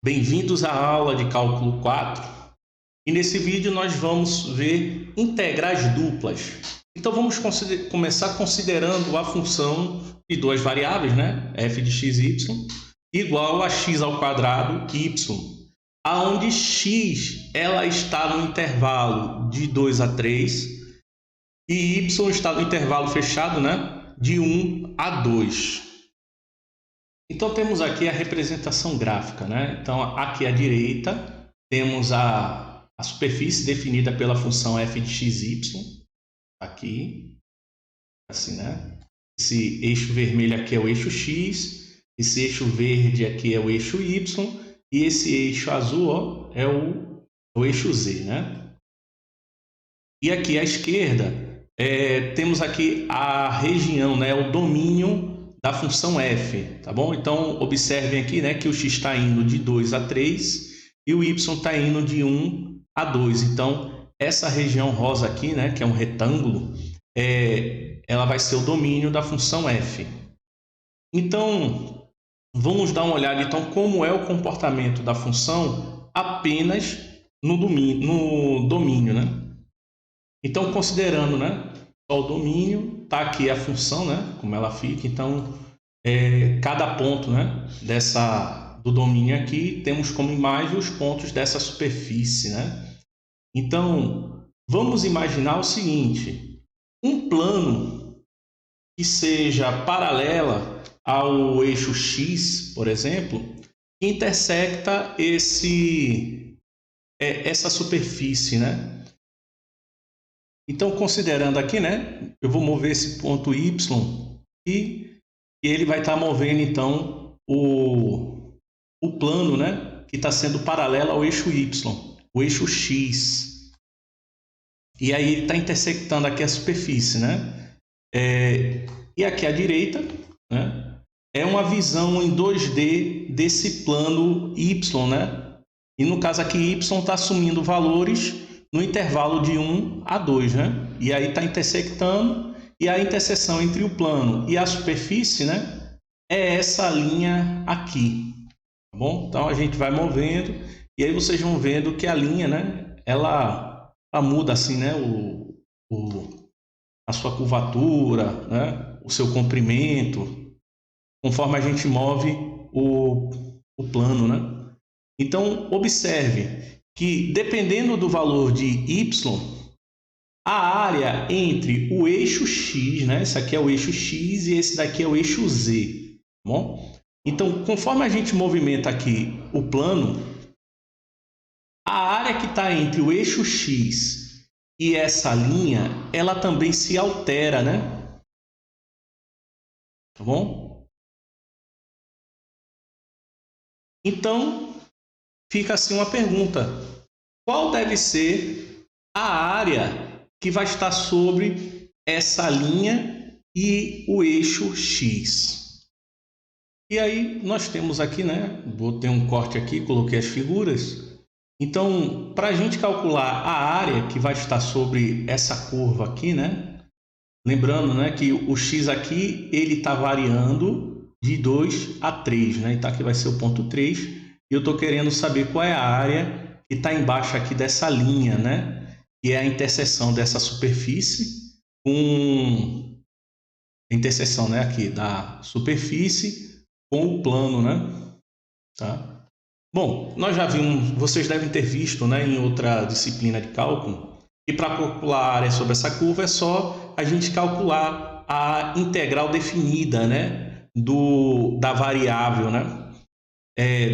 Bem-vindos à aula de cálculo 4 e nesse vídeo nós vamos ver integrais duplas. Então vamos começar considerando a função de duas variáveis, né? f de x e y, igual a x ao quadrado y, aonde x ela está no intervalo de 2 a 3 e y está no intervalo fechado, né? De 1 a 2. Então temos aqui a representação gráfica, né? Então aqui à direita temos a superfície definida pela função f de x, y, aqui, assim, né? Esse eixo vermelho aqui é o eixo x, esse eixo verde aqui é o eixo y e esse eixo azul, ó, é o eixo z, né? E aqui à esquerda temos aqui a região, né? O domínio da função f, tá bom? Então, observem aqui, né, que o x está indo de 2 a 3 e o y está indo de 1 a 2. Então, essa região rosa aqui, né, que é um retângulo, ela vai ser o domínio da função f. Então, vamos dar uma olhada, então, como é o comportamento da função apenas no domínio, né? Então, considerando, né, só o domínio, tá aqui a função, né, como ela fica. Então, cada ponto, né, do domínio aqui, temos como imagem os pontos dessa superfície, né? Então, vamos imaginar o seguinte: um plano que seja paralela ao eixo x, por exemplo, que intersecta essa superfície, né? Então, considerando aqui, né, eu vou mover esse ponto y e ele vai estar movendo, então, o plano, né, que está sendo paralelo ao eixo y, o eixo x. E aí ele está intersectando aqui a superfície, né? E aqui à direita, né, é uma visão em 2D desse plano y, né? E no caso aqui, y está assumindo valores no intervalo de 1 a 2, né? E aí está intersectando, e a interseção entre o plano e a superfície, né, é essa linha aqui, tá bom? Então a gente vai movendo, e aí vocês vão vendo que a linha, né, ela muda assim, né, a sua curvatura, né, o seu comprimento, conforme a gente move o plano, né? Então observe que, dependendo do valor de y, a área entre o eixo x, né? Esse aqui é o eixo x e esse daqui é o eixo z, tá bom? Então, conforme a gente movimenta aqui o plano, a área que está entre o eixo x e essa linha, ela também se altera, né? Tá bom? Então, fica assim uma pergunta: qual deve ser a área que vai estar sobre essa linha e o eixo x? E aí nós temos aqui, né? Vou ter um corte aqui, coloquei as figuras. Então, para a gente calcular a área que vai estar sobre essa curva aqui, né? Lembrando, né, que o x aqui ele está variando de 2 a 3, né? Então aqui vai ser o ponto 3. E eu estou querendo saber qual é a área que está embaixo aqui dessa linha, né? Que é a interseção dessa superfície com a interseção, né, aqui da superfície com o plano, né? Tá? Bom, nós já vimos, vocês devem ter visto, né, em outra disciplina de cálculo, que para calcular a área sobre essa curva é só a gente calcular a integral definida, né, da variável, né?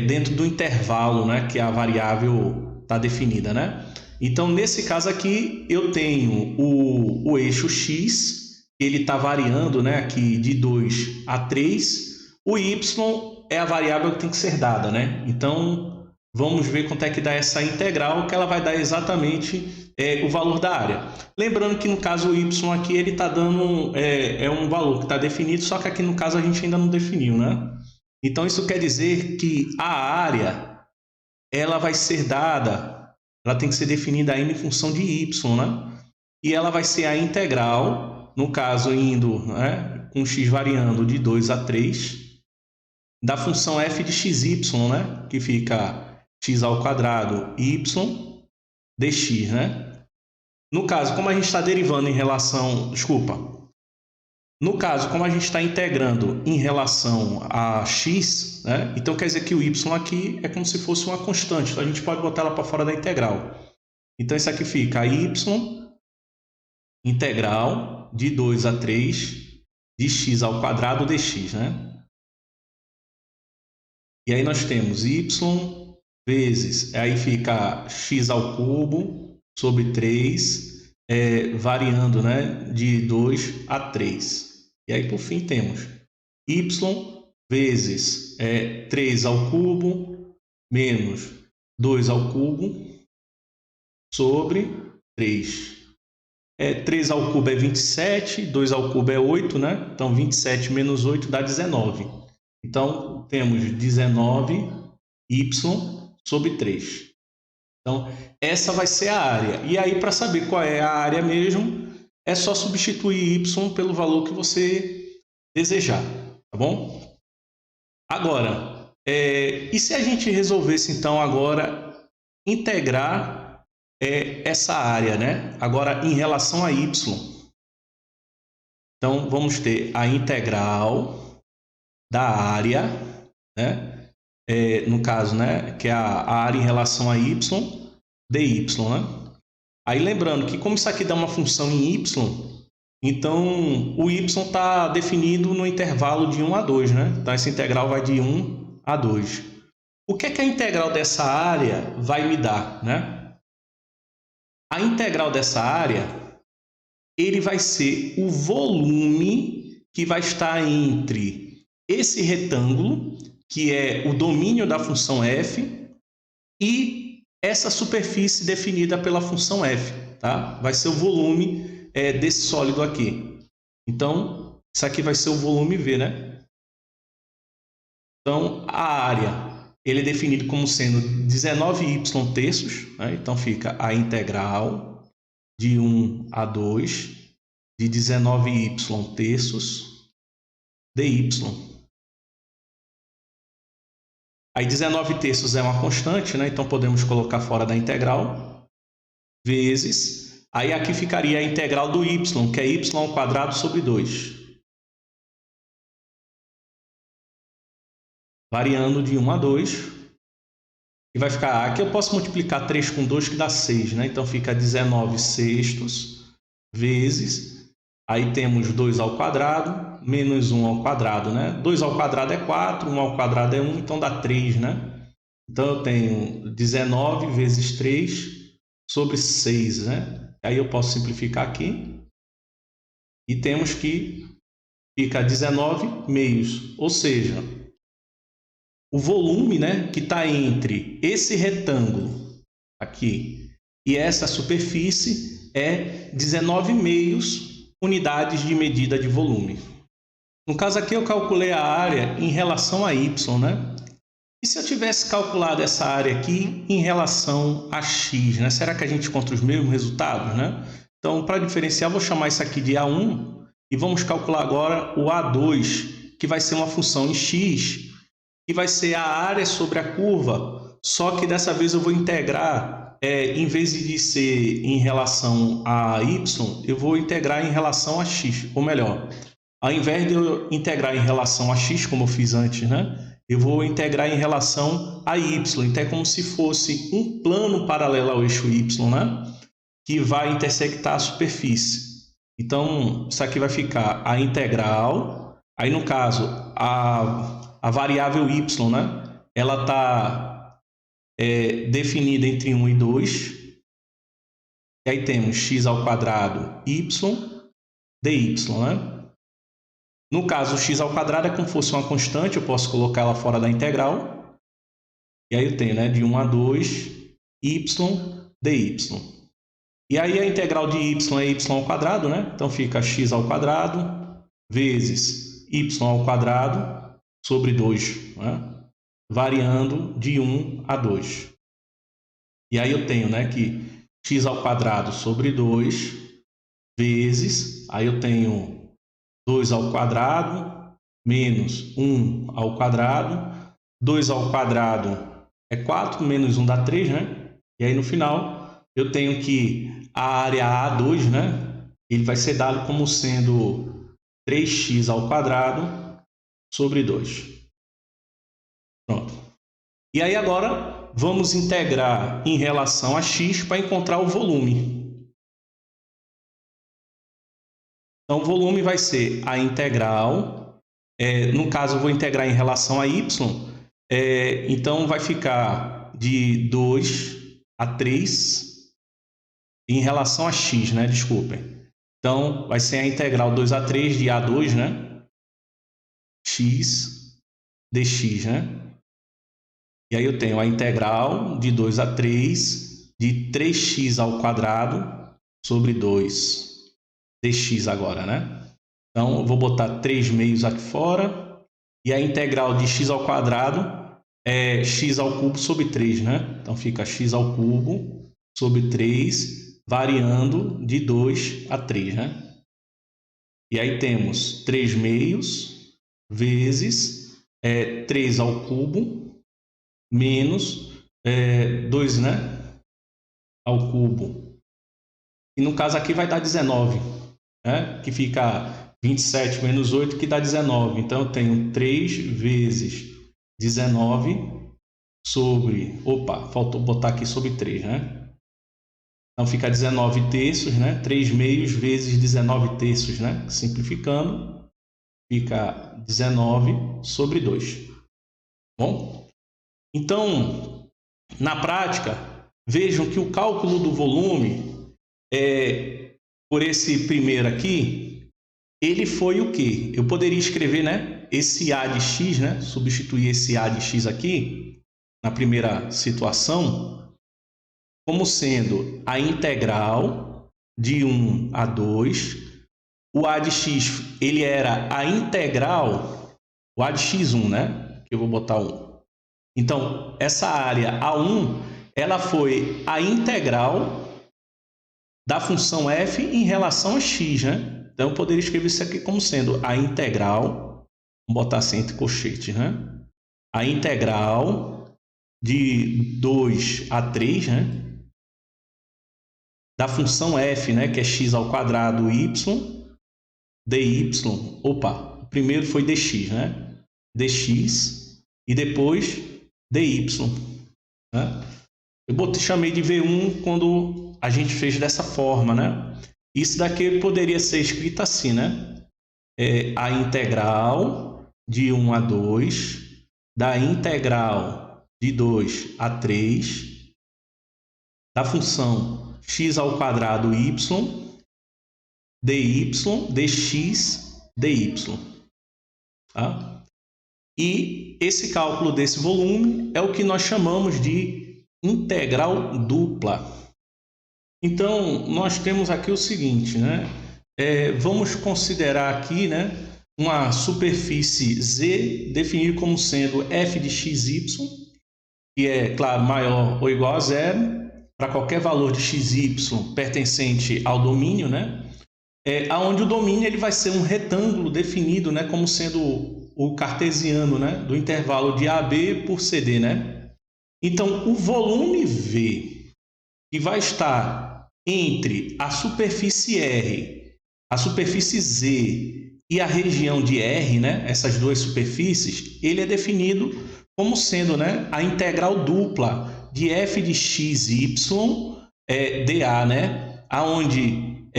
Dentro do intervalo, né, que a variável está definida, né? Então, nesse caso aqui, eu tenho o eixo x, ele está variando, né, aqui de 2 a 3. O y é a variável que tem que ser dada, né? Então, vamos ver quanto é que dá essa integral, que ela vai dar exatamente o valor da área. Lembrando que no caso o y aqui, ele está dando um valor que está definido, só que aqui no caso a gente ainda não definiu, né? Então, isso quer dizer que a área, ela vai ser dada, ela tem que ser definida ainda em função de y, né? E ela vai ser a integral, no caso indo, né, com x variando de 2 a 3, da função f de xy, né? Que fica x ao quadrado y dx, né? No caso, como a gente está derivando em relação... Desculpa. No caso, como a gente está integrando em relação a x, né? Então quer dizer que o y aqui é como se fosse uma constante. Então a gente pode botar ela para fora da integral. Então isso aqui fica y integral de 2 a 3 de x ao quadrado dx, né? E aí nós temos y vezes, aí fica x ao cubo sobre 3, variando, né, de 2 a 3. E aí, por fim, temos y vezes 3 ao cubo menos 2 ao cubo sobre 3. 3 ao cubo é 27, 2 ao cubo é 8, né? Então, 27 menos 8 dá 19. Então, temos 19y sobre 3. Então, essa vai ser a área. E aí, para saber qual é a área mesmo, é só substituir y pelo valor que você desejar, tá bom? Agora, e se a gente resolvesse, então, agora integrar essa área, né? Agora, em relação a y. Então, vamos ter a integral da área, né? No caso, né? Que é a área em relação a y, dy, né? Aí, lembrando que como isso aqui dá uma função em y, então o y está definido no intervalo de 1 a 2, né? Então, essa integral vai de 1 a 2. O que é que a integral dessa área vai me dar, né? A integral dessa área, ele vai ser o volume que vai estar entre esse retângulo, que é o domínio da função f, e essa superfície definida pela função f, tá? Vai ser o volume desse sólido aqui. Então, isso aqui vai ser o volume V, né? Então, a área, ele é definido como sendo 19y terços, né? Então fica a integral de 1 a 2 de 19y terços dy. Aí 19 terços é uma constante, né? Então podemos colocar fora da integral, vezes, aí aqui ficaria a integral do y, que é y ao quadrado sobre 2. Variando de 1 a 2, e vai ficar, aqui eu posso multiplicar 3 com 2, que dá 6, né? Então fica 19 sextos vezes, aí temos 2 ao quadrado, menos 1 ao quadrado, né? 2 ao quadrado é 4, 1 ao quadrado é 1, então dá 3, né? Então eu tenho 19 vezes 3 sobre 6, né? Aí eu posso simplificar aqui, e temos que fica 19 meios, ou seja, o volume, né, que está entre esse retângulo aqui e essa superfície é 19 meios unidades de medida de volume. No caso aqui eu calculei a área em relação a y, né? E se eu tivesse calculado essa área aqui em relação a x, né? Será que a gente encontra os mesmos resultados, né? Então, para diferenciar, vou chamar isso aqui de A1 e vamos calcular agora o A2, que vai ser uma função em x, que vai ser a área sobre a curva, só que dessa vez eu vou integrar, em vez de ser em relação a y, eu vou integrar em relação a x, ou melhor, ao invés de eu integrar em relação a x, como eu fiz antes, né, eu vou integrar em relação a y, então é como se fosse um plano paralelo ao eixo y, né, que vai intersectar a superfície. Então, isso aqui vai ficar a integral, aí no caso, a variável y, né? Ela está definida entre 1 e 2. E aí temos x ao quadrado y dy, né? No caso, o x ao quadrado é como se fosse uma constante, eu posso colocar ela fora da integral. E aí eu tenho, né, de 1 a 2 y dy. E aí a integral de y é y ao quadrado, né? Então fica x ao quadrado vezes y ao quadrado sobre 2, né? Variando de 1 a 2. E aí eu tenho, né, que x ao quadrado sobre 2 vezes, aí eu tenho 2 ao quadrado menos 1 ao quadrado. 2 ao quadrado é 4, menos 1 dá 3, né? E aí no final eu tenho que a área A2, né? Ele vai ser dado como sendo 3x ao quadrado sobre 2. Pronto. E aí agora vamos integrar em relação a x para encontrar o volume. Então o volume vai ser a integral, no caso eu vou integrar em relação a y, então vai ficar de 2 a 3 em relação a x, né? Desculpem. Então vai ser a integral 2 a 3 de A2, né? X dx, né? E aí eu tenho a integral de 2 a 3 de 3x ao quadrado sobre 2 dx agora, né? Então, eu vou botar 3 meios aqui fora. E a integral de x ao quadrado é x ao cubo sobre 3, né? Então, fica x ao cubo sobre 3, variando de 2 a 3, né? E aí temos 3 meios vezes 3 ao cubo menos 2, né, ao cubo. E no caso aqui vai dar 19, né, que fica 27 menos 8, que dá 19. Então eu tenho 3 vezes 19 sobre... Opa, faltou botar aqui sobre 3, né? Então fica 19 terços, né? 3 meios vezes 19 terços, né? Simplificando, fica 19 sobre 2. Bom? Então, na prática, vejam que o cálculo do volume, por esse primeiro aqui, ele foi o quê? Eu poderia escrever, né, esse A de x, né, substituir esse A de x aqui, na primeira situação, como sendo a integral de 1 a 2. O A de x, ele era a integral, o A de x1, né, que eu vou botar 1. Então, essa área A1, ela foi a integral da função f em relação a x, né? Então, eu poderia escrever isso aqui como sendo a integral, vamos botar assim entre colchetes, né? A integral de 2 a 3, né? Da função f, né? Que é x ao quadrado y, dy, opa, o primeiro foi dx, né? Dx, e depois dy, né? Eu chamei de V1 quando a gente fez dessa forma, né? Isso daqui poderia ser escrito assim, né? A integral de 1 a 2 da integral de 2 a 3 da função x ao quadrado y dy, dx, dy, tá? E esse cálculo desse volume é o que nós chamamos de integral dupla. Então, nós temos aqui o seguinte, né? Vamos considerar aqui, né, uma superfície Z definida como sendo f de xy, que é, claro, maior ou igual a zero, para qualquer valor de xy pertencente ao domínio, né? Onde o domínio ele vai ser um retângulo definido, né, como sendo o cartesiano, né, do intervalo de AB por CD, né? Então, o volume V, que vai estar entre a superfície R, a superfície Z e a região de R, né, essas duas superfícies, ele é definido como sendo, né, a integral dupla de f de xy dA, né, aonde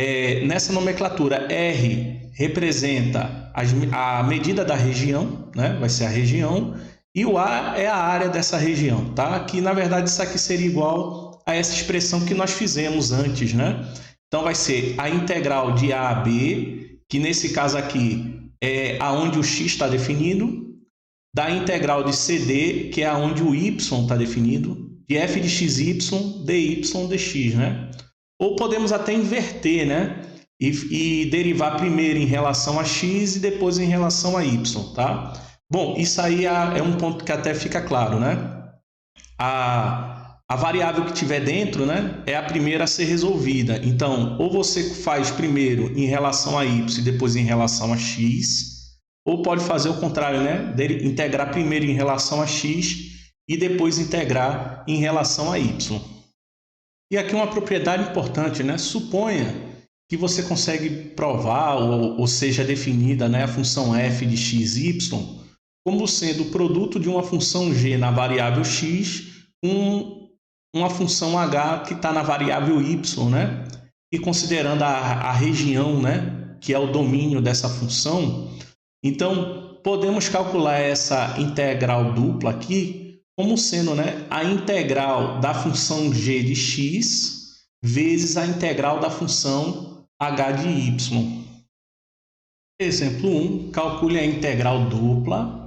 nessa nomenclatura R representa a medida da região, né? Vai ser a região, e o A é a área dessa região, tá? Que na verdade isso aqui seria igual a essa expressão que nós fizemos antes, né? Então vai ser a integral de A a B, que nesse caso aqui é aonde o x está definido, da integral de CD, que é aonde o y está definido, de f de xy, dy, dx, né? Ou podemos até inverter, né? E derivar primeiro em relação a x e depois em relação a y, tá? Bom, isso aí é um ponto que até fica claro, né? A variável que tiver dentro, né, é a primeira a ser resolvida. Então, ou você faz primeiro em relação a y e depois em relação a x, ou pode fazer o contrário, né? Dele integrar primeiro em relação a x e depois integrar em relação a y. E aqui uma propriedade importante, né? Suponha que você consegue provar ou seja definida, né, a função f de x e y como sendo o produto de uma função g na variável x com uma função h que está na variável y, né? E considerando a região, né, que é o domínio dessa função, então podemos calcular essa integral dupla aqui como sendo, né, a integral da função g de x vezes a integral da função h de y. Exemplo 1, calcule a integral dupla,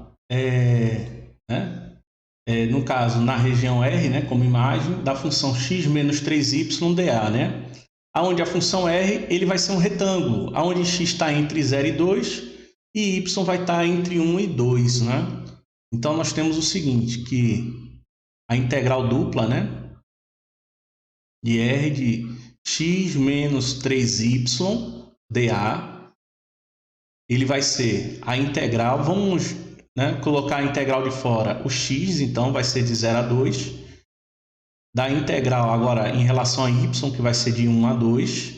no caso, na região R, né, como imagem, da função x menos 3y dA, né? Onde a função R ele vai ser um retângulo, onde x está entre 0 e 2 e y vai estar entre 1 e 2, né? Então, nós temos o seguinte, que a integral dupla, né, de R de x menos 3y dA, ele vai ser a integral, vamos, né, colocar a integral de fora, o x, então vai ser de 0 a 2, da integral agora em relação a y, que vai ser de 1 a 2,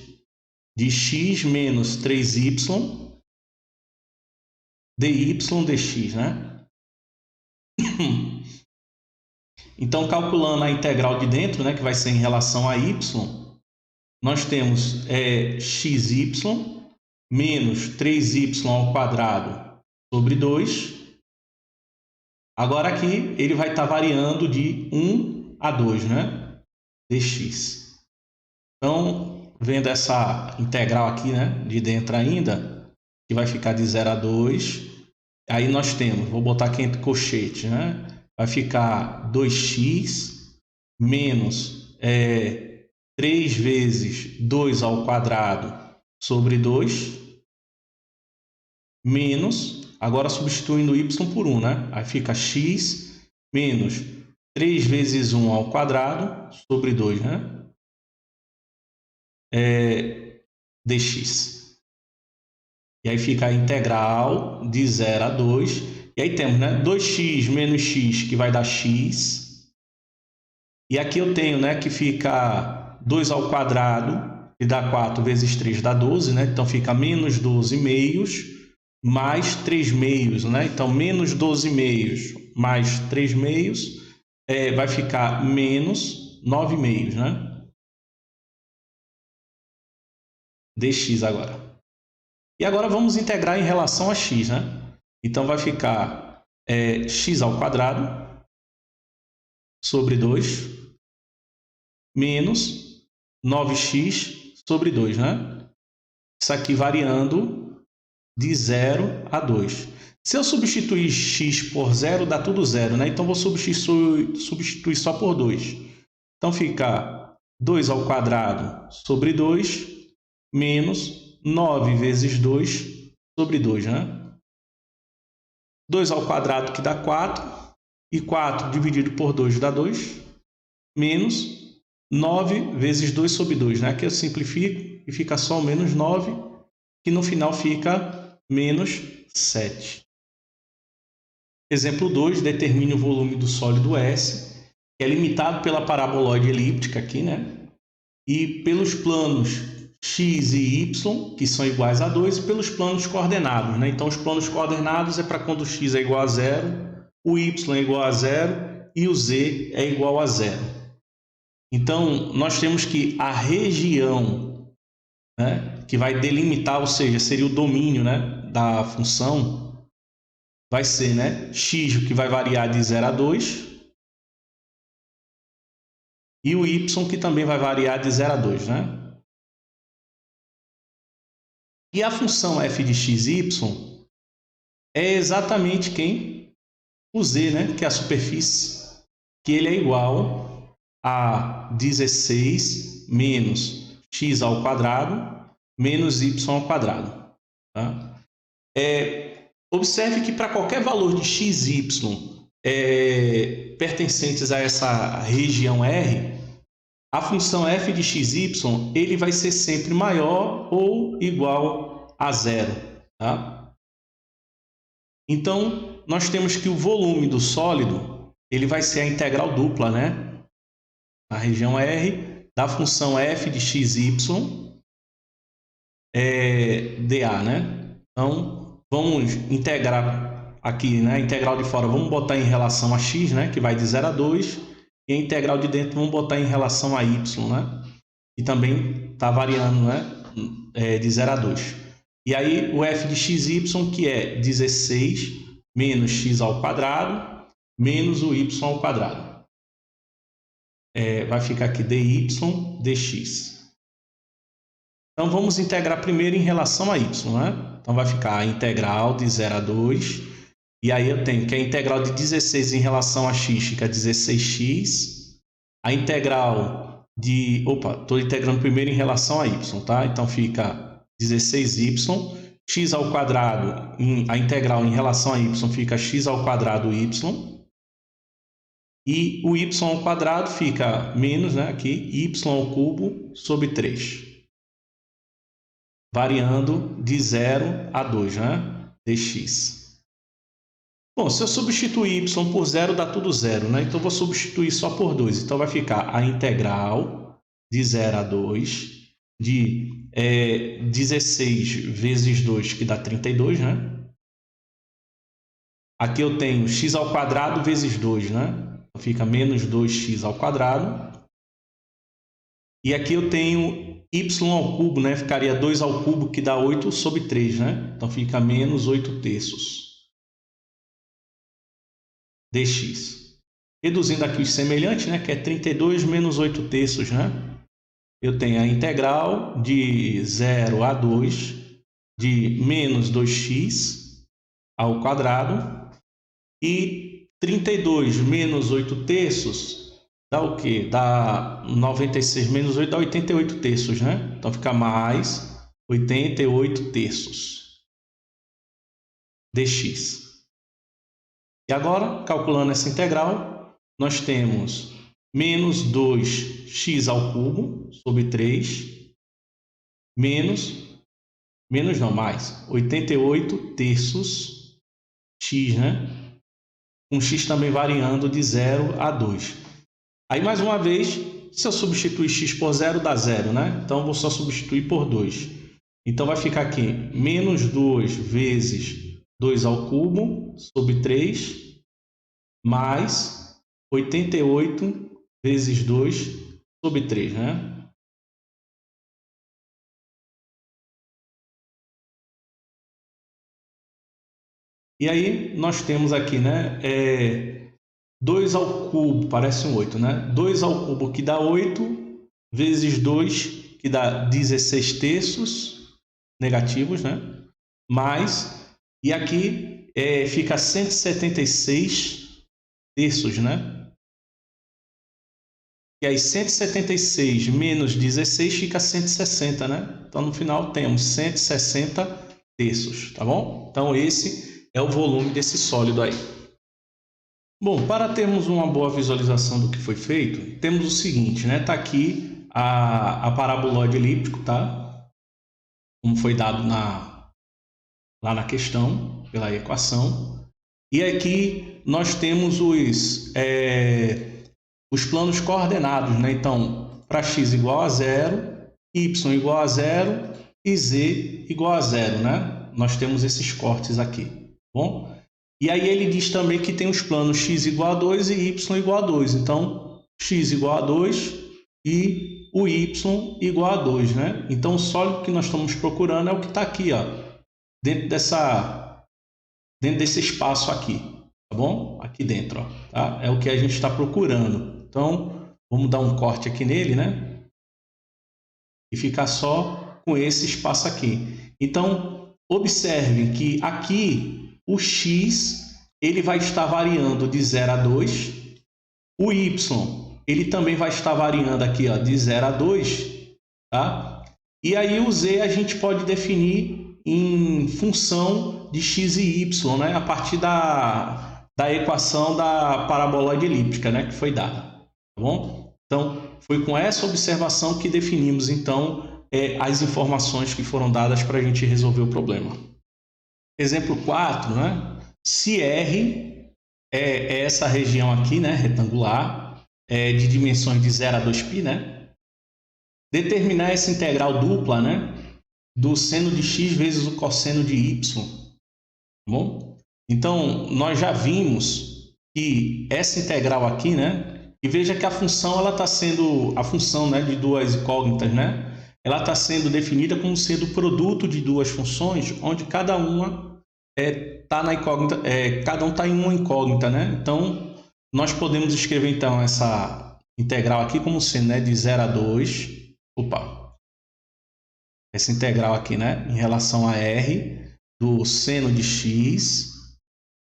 de x menos 3y dy dx, né? Então, calculando a integral de dentro, né, que vai ser em relação a y, nós temos xy menos 3y ao quadrado sobre 2. Agora aqui ele vai estar variando de 1 a 2, né? Dx. Então, vendo essa integral aqui, né, de dentro ainda, que vai ficar de 0 a 2, aí nós temos, vou botar aqui entre colchetes, né? Vai ficar 2x menos 3 vezes 2 ao quadrado sobre 2, menos, agora substituindo y por 1, né? Aí fica x menos 3 vezes 1 ao quadrado sobre 2, né? Dx. E aí fica a integral de 0 a 2. E aí temos, né, 2x menos x, que vai dar x. E aqui eu tenho, né, que fica 2 ao quadrado, que dá 4 vezes 3 dá 12, né? Então fica menos 12 meios mais 3 meios, né? Então menos 12 meios mais 3 meios vai ficar menos 9 meios, né? Dx agora. E agora vamos integrar em relação a x, né? Então vai ficar x ao quadrado sobre 2 menos 9x sobre 2, né? Isso aqui variando de 0 a 2. Se eu substituir x por 0, dá tudo 0, né? Então vou substituir só por 2. Então fica 2 ao quadrado sobre 2 menos 9 vezes 2 sobre 2, né? 2 ao quadrado que dá 4, e 4 dividido por 2 dá 2, menos 9 vezes 2 sobre 2, né? Aqui eu simplifico e fica só o menos 9, que no final fica menos 7. Exemplo 2, determine o volume do sólido S, que é limitado pela paraboloide elíptica aqui, né? E pelos planos x e y, que são iguais a 2, e pelos planos coordenados, né? Então, os planos coordenados é para quando o x é igual a 0, o y é igual a 0 e o z é igual a 0. Então, nós temos que a região, né, que vai delimitar, ou seja, seria o domínio, né, da função, vai ser, né, x, que vai variar de 0 a 2, e o y, que também vai variar de 0 a 2, né? E a função f de x, y é exatamente quem? O z, né? Que é a superfície, que ele é igual a 16 menos x ao quadrado menos y ao quadrado. Tá? Observe que para qualquer valor de x e y pertencentes a essa região R, a função f de x, y ele vai ser sempre maior ou igual a 0. Tá? Então, nós temos que o volume do sólido ele vai ser a integral dupla, né? Na região R da função f de xy dA, né? Então, vamos integrar aqui, né? A integral de fora vamos botar em relação a x, né? Que vai de 0 a 2. E a integral de dentro vamos botar em relação a y, né? E também está variando, né? De 0 a 2. E aí o f de xy, que é 16 menos x ao quadrado, menos o y ao quadrado. Vai ficar aqui dy dx. Então, vamos integrar primeiro em relação a y, né? Então, vai ficar a integral de 0 a 2. E aí eu tenho que a integral de 16 em relação a x fica 16x. A integral de... Opa, estou integrando primeiro em relação a y, tá? Então, fica 16y. X ao quadrado, a integral em relação a y fica x ao quadrado y. E o y ao quadrado fica menos, né? Aqui, y ao cubo sobre 3. Variando de 0 a 2, né? dx. Bom, se eu substituir y por 0, dá tudo 0, né? Então, eu vou substituir só por 2. Então, vai ficar a integral de 0 a 2 de 16 vezes 2, que dá 32, né? Aqui eu tenho x ao quadrado vezes 2, né? Então, fica menos 2x ao quadrado. E aqui eu tenho y ao cubo, né? Ficaria 2 ao cubo, que dá 8 sobre 3, né? Então, fica menos 8 terços dx. Reduzindo aqui os semelhantes, né? Que é 32 menos 8 terços, né? Eu tenho a integral de 0 a 2 de menos 2x ao quadrado. E 32 menos 8 terços dá o quê? Dá 96 menos 8 dá 88 terços, né? Então, fica mais 88 terços dx. E agora, calculando essa integral, nós temos menos 2x ao cubo sobre 3, mais 88 terços x, né? Com x também variando de 0 a 2. Aí, mais uma vez, se eu substituir x por 0, dá 0, né? Então, eu vou só substituir por 2. Então, vai ficar aqui menos 2 vezes 2 ao cubo sobre 3, mais 88 vezes 2 sobre 3, né? E aí, nós temos aqui, né? 2 ao cubo, parece um 8, né? 2 ao cubo, que dá 8, vezes 2, que dá 16 terços negativos, né? Mais, e aqui fica 176 terços, né? E aí 176 menos 16 fica 160, né? Então, no final, temos 160 terços, tá bom? Então, esse é o volume desse sólido aí. Bom, para termos uma boa visualização do que foi feito, temos o seguinte, né? Tá aqui a paraboloide elíptico, tá? Como foi dado lá na questão, pela equação. E aqui nós temos os planos coordenados, né? Então, para x igual a 0, y igual a 0 e z igual a 0, né? Nós temos esses cortes aqui, tá bom? E aí ele diz também que tem os planos x igual a 2 e y igual a 2. Então, x igual a 2 e o y igual a 2, né? Então, o sólido que nós estamos procurando é o que está aqui, ó, dentro desse espaço aqui, tá bom? Aqui dentro, ó, tá? É o que a gente está procurando. Então, vamos dar um corte aqui nele, né? E ficar só com esse espaço aqui. Então, observem que aqui o x ele vai estar variando de 0 a 2. O y ele também vai estar variando aqui, ó, de 0 a 2. Tá? E aí o z a gente pode definir em função de x e y, né? A partir da equação da paraboloide elíptica, né? Que foi dada. Tá bom? Então, foi com essa observação que definimos, então, as informações que foram dadas para a gente resolver o problema. Exemplo 4, né? se R é essa região aqui, né, retangular, de dimensões de 0 a 2π, né? Determinar essa integral dupla, né, do seno de x vezes o cosseno de y, tá bom? Então, nós já vimos que essa integral aqui, né, e veja que a função ela está sendo, a função, né, de duas incógnitas, né, ela está sendo definida como sendo o produto de duas funções, onde cada uma está na incógnita, cada um está em uma incógnita, né? Então, nós podemos escrever então essa integral aqui como sendo, né, de 0 a 2, essa integral aqui, né, em relação a r do seno de x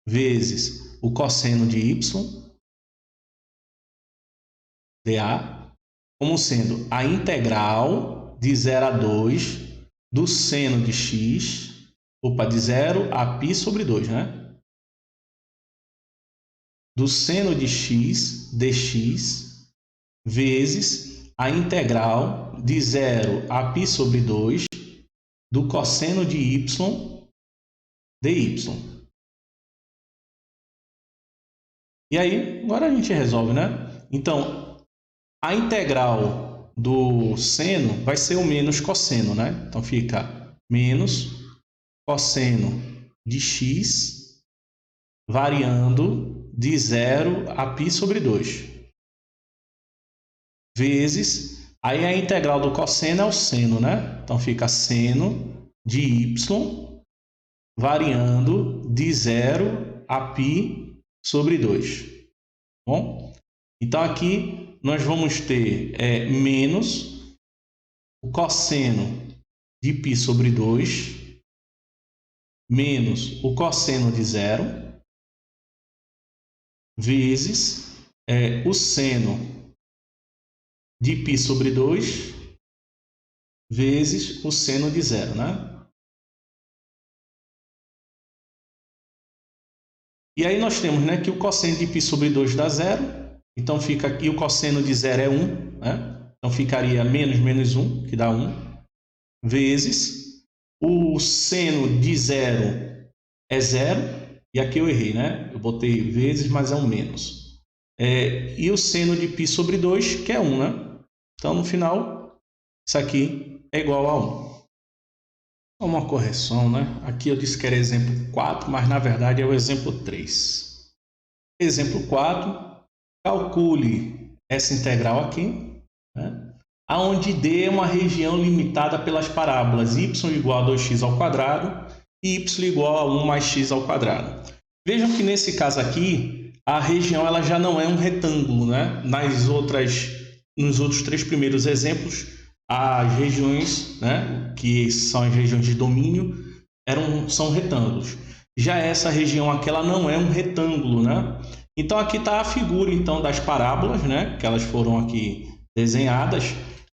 vezes o cosseno de y dA, como sendo a integral de 0 a 2 do seno de x, de 0 a π sobre 2, né? Do seno de x dx vezes a integral de 0 a π sobre 2 do cosseno de y dy. E aí, agora a gente resolve, né? Então, a integral do seno vai ser o menos cosseno, né? Então, fica menos cosseno de x variando de 0 a π sobre 2. Vezes, aí a integral do cosseno é o seno, né? Então, fica seno de y variando de 0 a π sobre 2. Bom? Então, aqui nós vamos ter menos o cosseno de π sobre 2 menos o cosseno de 0 vezes o seno de π sobre 2 vezes o seno de 0, né? E aí nós temos, né, que o cosseno de π sobre 2 dá 0, então fica aqui o cosseno de 0 é 1, né? Então ficaria menos 1, que dá 1, vezes o seno de 0 é 0, e aqui eu errei, né? Eu botei vezes, mas é um menos. E o seno de π sobre 2, que é 1, né? Então, no final, isso aqui é igual a 1. Uma correção, né? Aqui eu disse que era exemplo 4, mas na verdade é o exemplo 3. Exemplo 4, calcule essa integral aqui, né? Onde D é uma região limitada pelas parábolas y igual a 2x ao quadrado e y igual a 1 mais x ao quadrado. Vejam que nesse caso aqui, a região ela já não é um retângulo, né? Nos outros 3 primeiros exemplos, as regiões, né, que são as regiões de domínio, são retângulos. Já essa região aqui, ela não é um retângulo, né? Então, aqui está a figura então, das parábolas, né, que elas foram aqui desenhadas.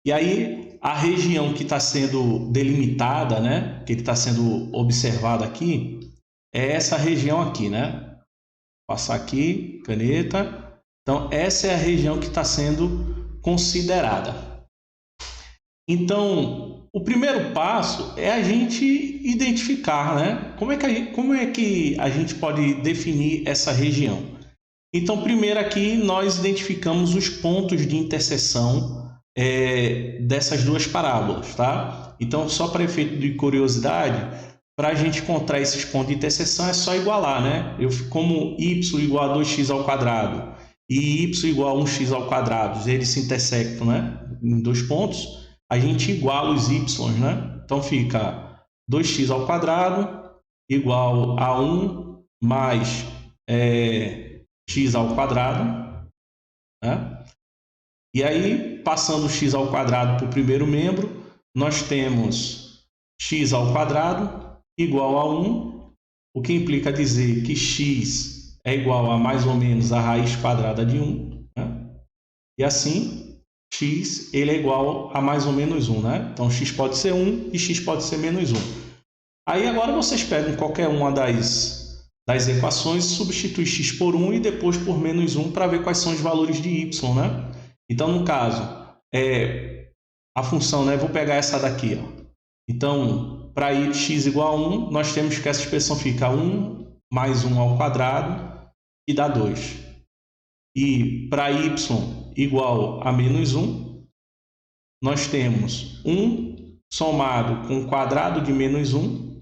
E aí, a região que está sendo delimitada, né, que está sendo observada aqui, é essa região aqui, né? Vou passar aqui, caneta. Então, essa é a região que está sendo considerada. Então, o primeiro passo é a gente identificar, né? Como é que a gente pode definir essa região? Então, primeiro aqui nós identificamos os pontos de interseção dessas duas parábolas, tá? Então, só para efeito de curiosidade, para a gente encontrar esses pontos de interseção é só igualar, né? Como y igual a 2x ao quadrado e y igual a 1x ao quadrado, eles se intersectam, né, em dois pontos, a gente iguala os y, né? Então fica 2x ao quadrado igual a 1 mais x ao quadrado, né? E aí, passando x ao quadrado para o primeiro membro, nós temos x ao quadrado igual a 1, o que implica dizer que x é igual a mais ou menos a raiz quadrada de 1, né? E assim, x ele é igual a mais ou menos 1, né? Então, x pode ser 1 e x pode ser menos 1. Aí, agora vocês pegam qualquer uma das equações, substitui x por 1 e depois por menos 1 para ver quais são os valores de y, né? Então, no caso, a função, né? Vou pegar essa daqui, ó. Então, para x igual a 1, nós temos que essa expressão fica 1 mais 1 ao quadrado, que dá 2. E para y igual a menos 1, nós temos 1 somado com o quadrado de menos 1,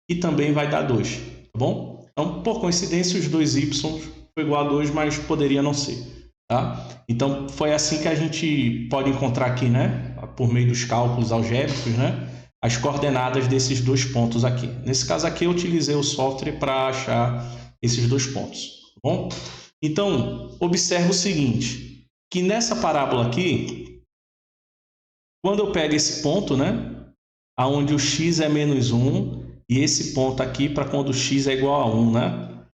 e também vai dar 2, tá bom? Então, por coincidência, os dois y foi igual a 2, mas poderia não ser, tá? Então, foi assim que a gente pode encontrar aqui, né, por meio dos cálculos algébricos, né, as coordenadas desses dois pontos aqui. Nesse caso aqui, eu utilizei o software para achar esses dois pontos, tá bom? Então, observe o seguinte, que nessa parábola aqui, quando eu pego esse ponto, né, onde o x é menos 1, e esse ponto aqui para quando o x é igual a 1, né?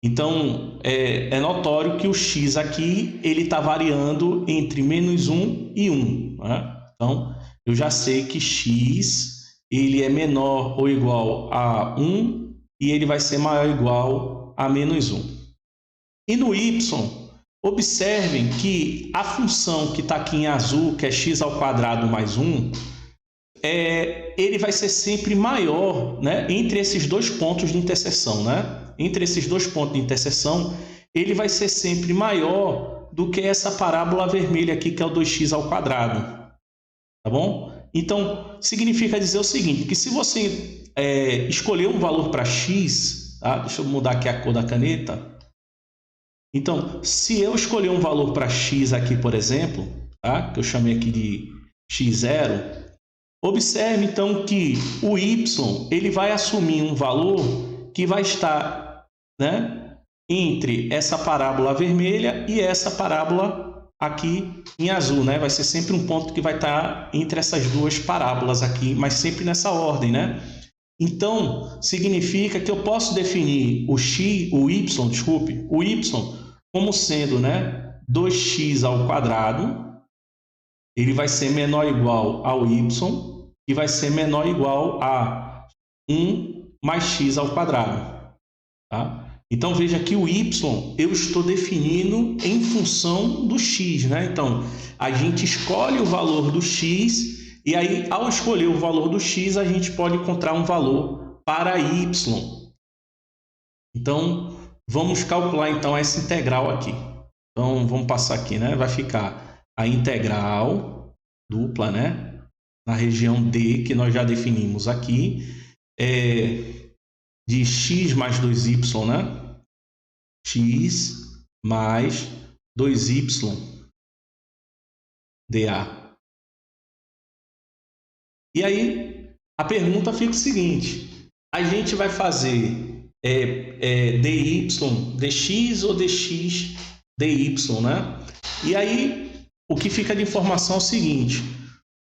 Então, é notório que o x aqui ele está variando entre menos 1 e 1. Né? Então, eu já sei que x ele é menor ou igual a 1 e ele vai ser maior ou igual a menos 1. E no y, observem que a função que está aqui em azul, que é x ao quadrado mais 1, ele vai ser sempre maior, né, entre esses dois pontos de interseção, né? Entre esses dois pontos de interseção, ele vai ser sempre maior do que essa parábola vermelha aqui, que é o 2x ao quadrado. Tá bom? Então, significa dizer o seguinte, que se você escolher um valor para x, tá? Deixa eu mudar aqui a cor da caneta. Então, se eu escolher um valor para x aqui, por exemplo, tá? Que eu chamei aqui de x0, observe então que o y ele vai assumir um valor que vai estar, né, entre essa parábola vermelha e essa parábola aqui em azul, né? Vai ser sempre um ponto que vai estar entre essas duas parábolas aqui, mas sempre nessa ordem, né? Então, significa que eu posso definir o y como sendo, né, 2x ao quadrado, ele vai ser menor ou igual ao y, e vai ser menor ou igual a 1 mais x ao quadrado. Tá? Então, veja que o y eu estou definindo em função do x. Né? Então, a gente escolhe o valor do x, e aí, ao escolher o valor do x, a gente pode encontrar um valor para y. Então, vamos calcular então essa integral aqui. Então, vamos passar aqui, né? Vai ficar a integral dupla, né? Na região D, que nós já definimos aqui, de x mais 2y, né? X mais 2y dA. E aí, a pergunta fica o seguinte, a gente vai fazer dy dx ou dx dy, né? E aí, o que fica de informação é o seguinte,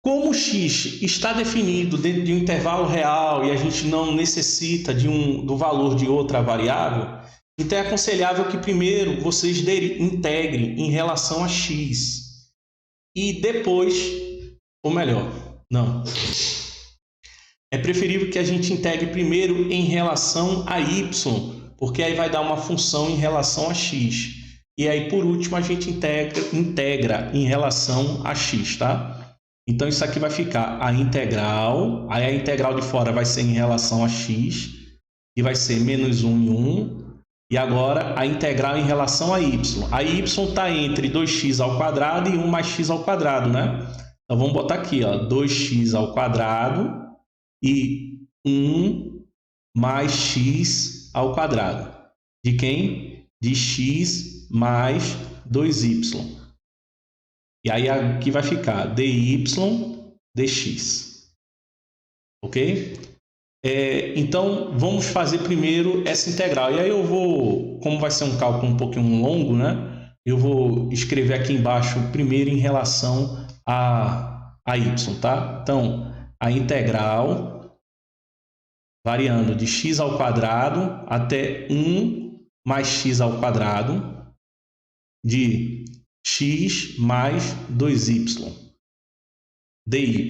como o x está definido dentro de um intervalo real e a gente não necessita do valor de outra variável, então é aconselhável que primeiro vocês integrem em relação a x e depois, ou melhor, não. É preferível que a gente integre primeiro em relação a y, porque aí vai dar uma função em relação a x. E aí, por último, a gente integra em relação a x, tá? Então, isso aqui vai ficar a integral, aí a integral de fora vai ser em relação a x, e vai ser menos 1 em 1. E agora, a integral em relação a y. A y está entre 2x ao quadrado e 1 mais x ao quadrado, né? Então, vamos botar aqui, ó, 2x ao quadrado e 1 mais x ao quadrado. De quem? De x mais 2y. E aí aqui vai ficar dy dx. Ok? Então, vamos fazer primeiro essa integral. E aí eu vou, como vai ser um cálculo um pouquinho longo, né? Eu vou escrever aqui embaixo primeiro em relação a y, tá? Então, a integral variando de x ao quadrado até 1 mais x ao quadrado de x mais 2y dy.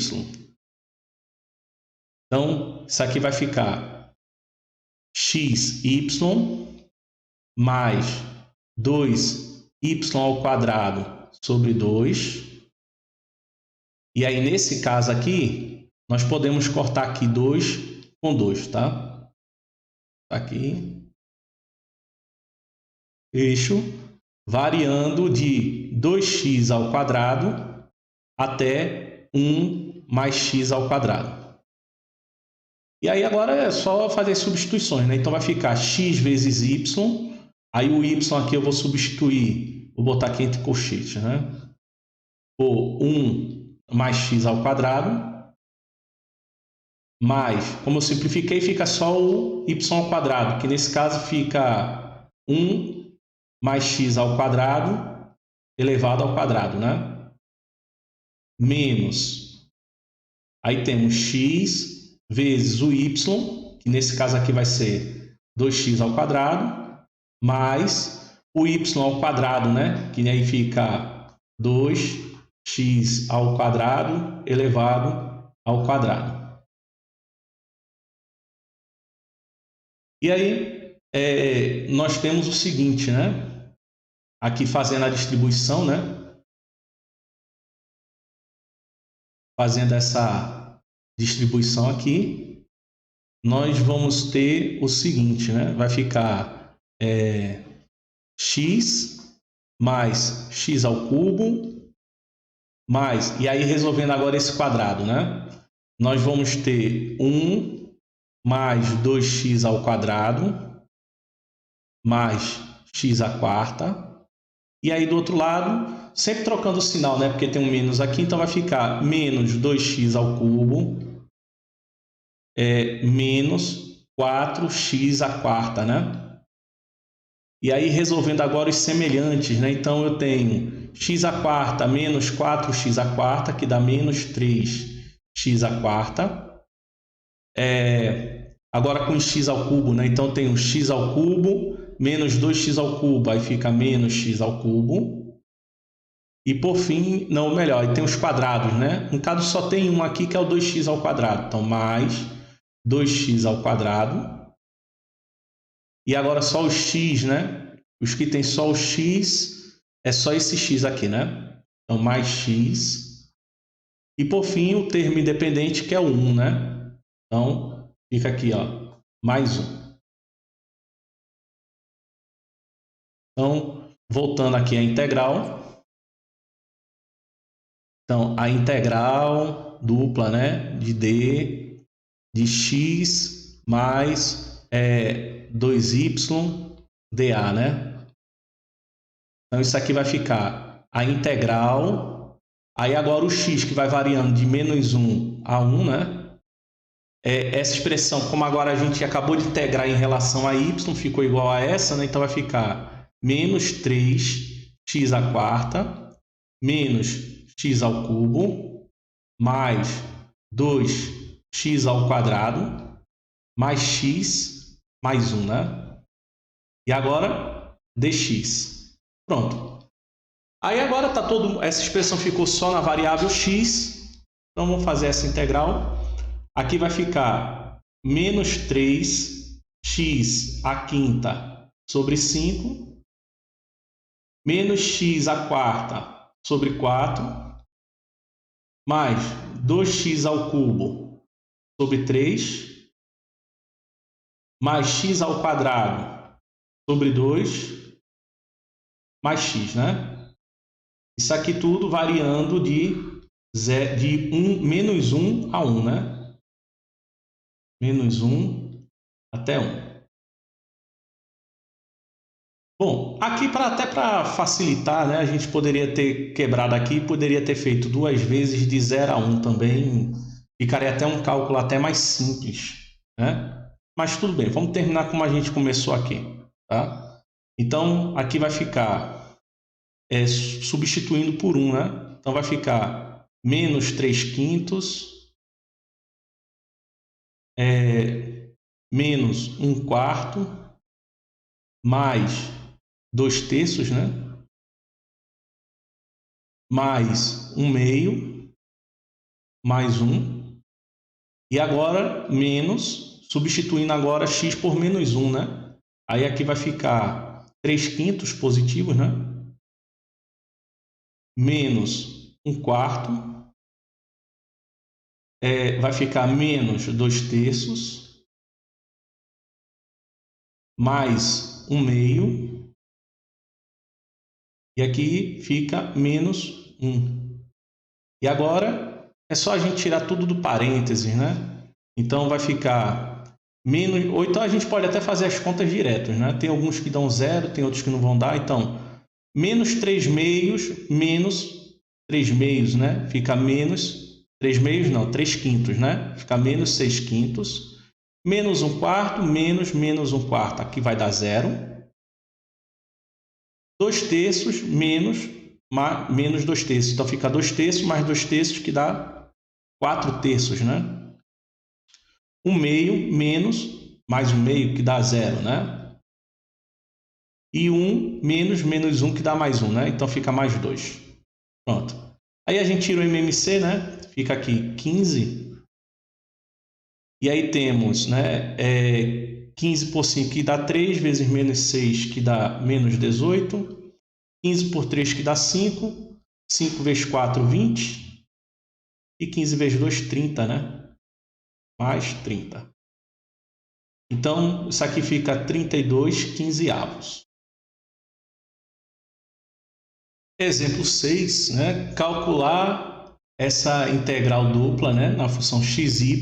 Então, isso aqui vai ficar xy mais 2y ao quadrado sobre 2. E aí, nesse caso aqui, nós podemos cortar aqui 2 com 2, tá? aqui, eixo, variando de 2x ao quadrado até 1 mais x ao quadrado. E aí agora é só fazer substituições, né? Então vai ficar x vezes y, aí o y aqui eu vou substituir, vou botar aqui entre colchetes, né? Por 1 mais x ao quadrado, mais, como eu simplifiquei, fica só o y ao quadrado, que nesse caso fica 1 mais x ao quadrado elevado ao quadrado, né? Menos, aí temos x vezes o y, que nesse caso aqui vai ser 2x ao quadrado, mais o y ao quadrado, né? Que aí fica 2x ao quadrado elevado ao quadrado. E aí, nós temos o seguinte, né? Aqui fazendo a distribuição, né? Fazendo essa distribuição aqui, nós vamos ter o seguinte, né? Vai ficar x mais x ao cubo, mais, e aí resolvendo agora esse quadrado, né? Nós vamos ter 1 mais 2x ao quadrado, mais x à quarta. E aí do outro lado, sempre trocando o sinal, né? Porque tem um menos aqui, então vai ficar menos 2x ao cubo, menos 4x à quarta, né? E aí resolvendo agora os semelhantes, né? Então eu tenho x à quarta menos 4x à quarta, que dá menos 3x à quarta. Agora com x ao cubo, né? Então eu tenho x ao cubo menos 2x ao cubo, aí fica menos x ao cubo. E por fim, não, melhor, aí tem os quadrados, né? No caso só tem um aqui que é o 2x ao quadrado, então mais 2x ao quadrado. E agora só o x, né? Os que tem só o x, é só esse x aqui, né? Então mais x. E por fim o termo independente que é o 1, né? Então fica aqui, ó, mais 1. Então, voltando aqui à integral. Então, a integral dupla, né, de d de x mais 2y dA, né? Então, isso aqui vai ficar a integral. Aí agora o x que vai variando de menos 1 a 1, né? Essa expressão, como agora a gente acabou de integrar em relação a y, ficou igual a essa, né? Então vai ficar menos 3x à quarta menos x ao cubo mais 2x ao quadrado mais x mais 1, né? E agora dx. Pronto. Aí agora tá essa expressão ficou só na variável x. Então vamos fazer essa integral. Aqui vai ficar menos 3x à quinta sobre 5 menos x à quarta sobre 4 mais 2x ao cubo sobre 3, mais x ao quadrado sobre 2, mais x, né? Isso aqui tudo variando de menos 1 a 1, né? Menos 1 até 1. Bom, aqui até para facilitar, né, a gente poderia ter quebrado aqui, poderia ter feito 2 vezes de 0 a 1 também, ficaria até um cálculo até mais simples, né? Mas tudo bem, vamos terminar como a gente começou aqui, tá? Então, aqui vai ficar substituindo por 1, né? Então vai ficar menos 3 quintos, menos 1 quarto, mais 2 terços, né? Mais 1 meio, mais 1. E agora menos, substituindo agora x por menos 1, né? Aí aqui vai ficar 3 quintos positivos, né? Menos 1 quarto. Vai ficar menos 2 terços. mais 1 meio. E aqui fica menos 1. E agora é só a gente tirar tudo do parênteses, né? Então vai ficar menos... Ou então a gente pode até fazer as contas diretas, né? Tem alguns que dão 0, tem outros que não vão dar. Então, menos 3 meios, menos 3 meios, né? Fica menos 3 meios, não, 3 quintos, né? Fica menos 6 quintos. Menos 1 quarto, menos 1 quarto. Aqui vai dar 0. 2 terços, menos 2 terços. Então, fica 2 terços mais 2 terços, que dá 4 terços, né? 1 meio menos mais 1 meio, que dá 0, né? E 1 menos menos 1, que dá mais 1, né? Então, fica mais 2. Pronto. Aí a gente tira o MMC, né? Fica aqui 15. E aí temos, né, 15 por 5, que dá 3, vezes menos 6, que dá menos 18. 15 por 3, que dá 5. 5 vezes 4, 20. E 15 vezes 2, 30, né? Mais 30. Então, isso aqui fica 32 quinzeavos. Exemplo 6, né? Calcular essa integral dupla, né, na função xy,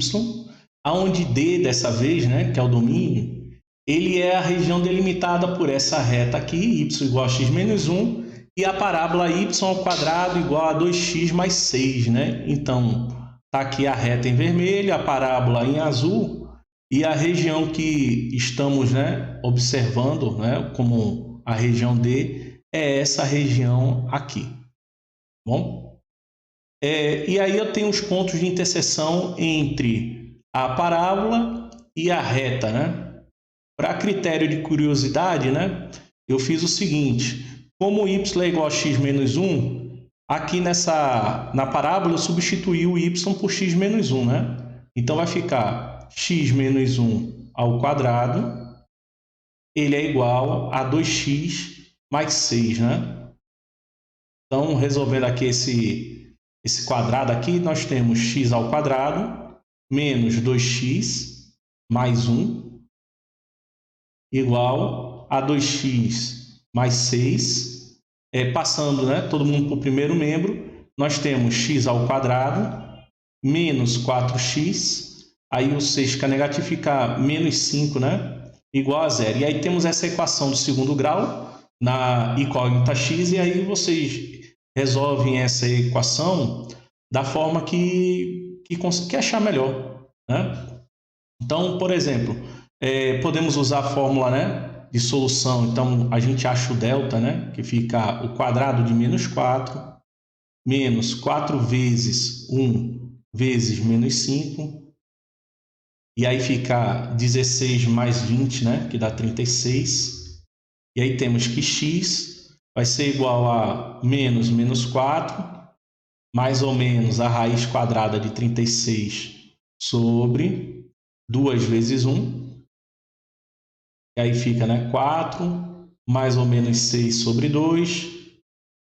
onde D, dessa vez, né, que é o domínio, ele é a região delimitada por essa reta aqui, y igual a x menos 1, e a parábola y ao quadrado igual a 2x mais 6, né? Então, está aqui a reta em vermelho, a parábola em azul, e a região que estamos, né, observando, né, como a região D, é essa região aqui. Bom? E aí eu tenho os pontos de interseção entre a parábola e a reta, né? Para critério de curiosidade, né, eu fiz o seguinte: como y é igual a x menos 1, aqui na parábola eu substituí o y por x menos 1, né? Então vai ficar x menos 1 ao quadrado, ele é igual a 2x mais 6, né? Então, resolvendo aqui esse quadrado aqui, nós temos x ao quadrado menos 2x mais 1 igual a 2x mais 6. Passando, né, todo mundo para o primeiro membro, nós temos x ao quadrado menos 4x, aí o 6 fica negativo, fica menos 5, né, igual a 0. E aí temos essa equação do segundo grau na incógnita x, e aí vocês resolvem essa equação da forma que achar melhor, né? Então, por exemplo, podemos usar a fórmula, né, de solução. Então, a gente acha o delta, né, que fica o quadrado de menos 4, menos 4 vezes 1 vezes menos 5, e aí fica 16 mais 20, né, que dá 36. E aí temos que x vai ser igual a menos 4, mais ou menos a raiz quadrada de 36 sobre 2 vezes 1. E aí fica, né, 4, mais ou menos 6 sobre 2.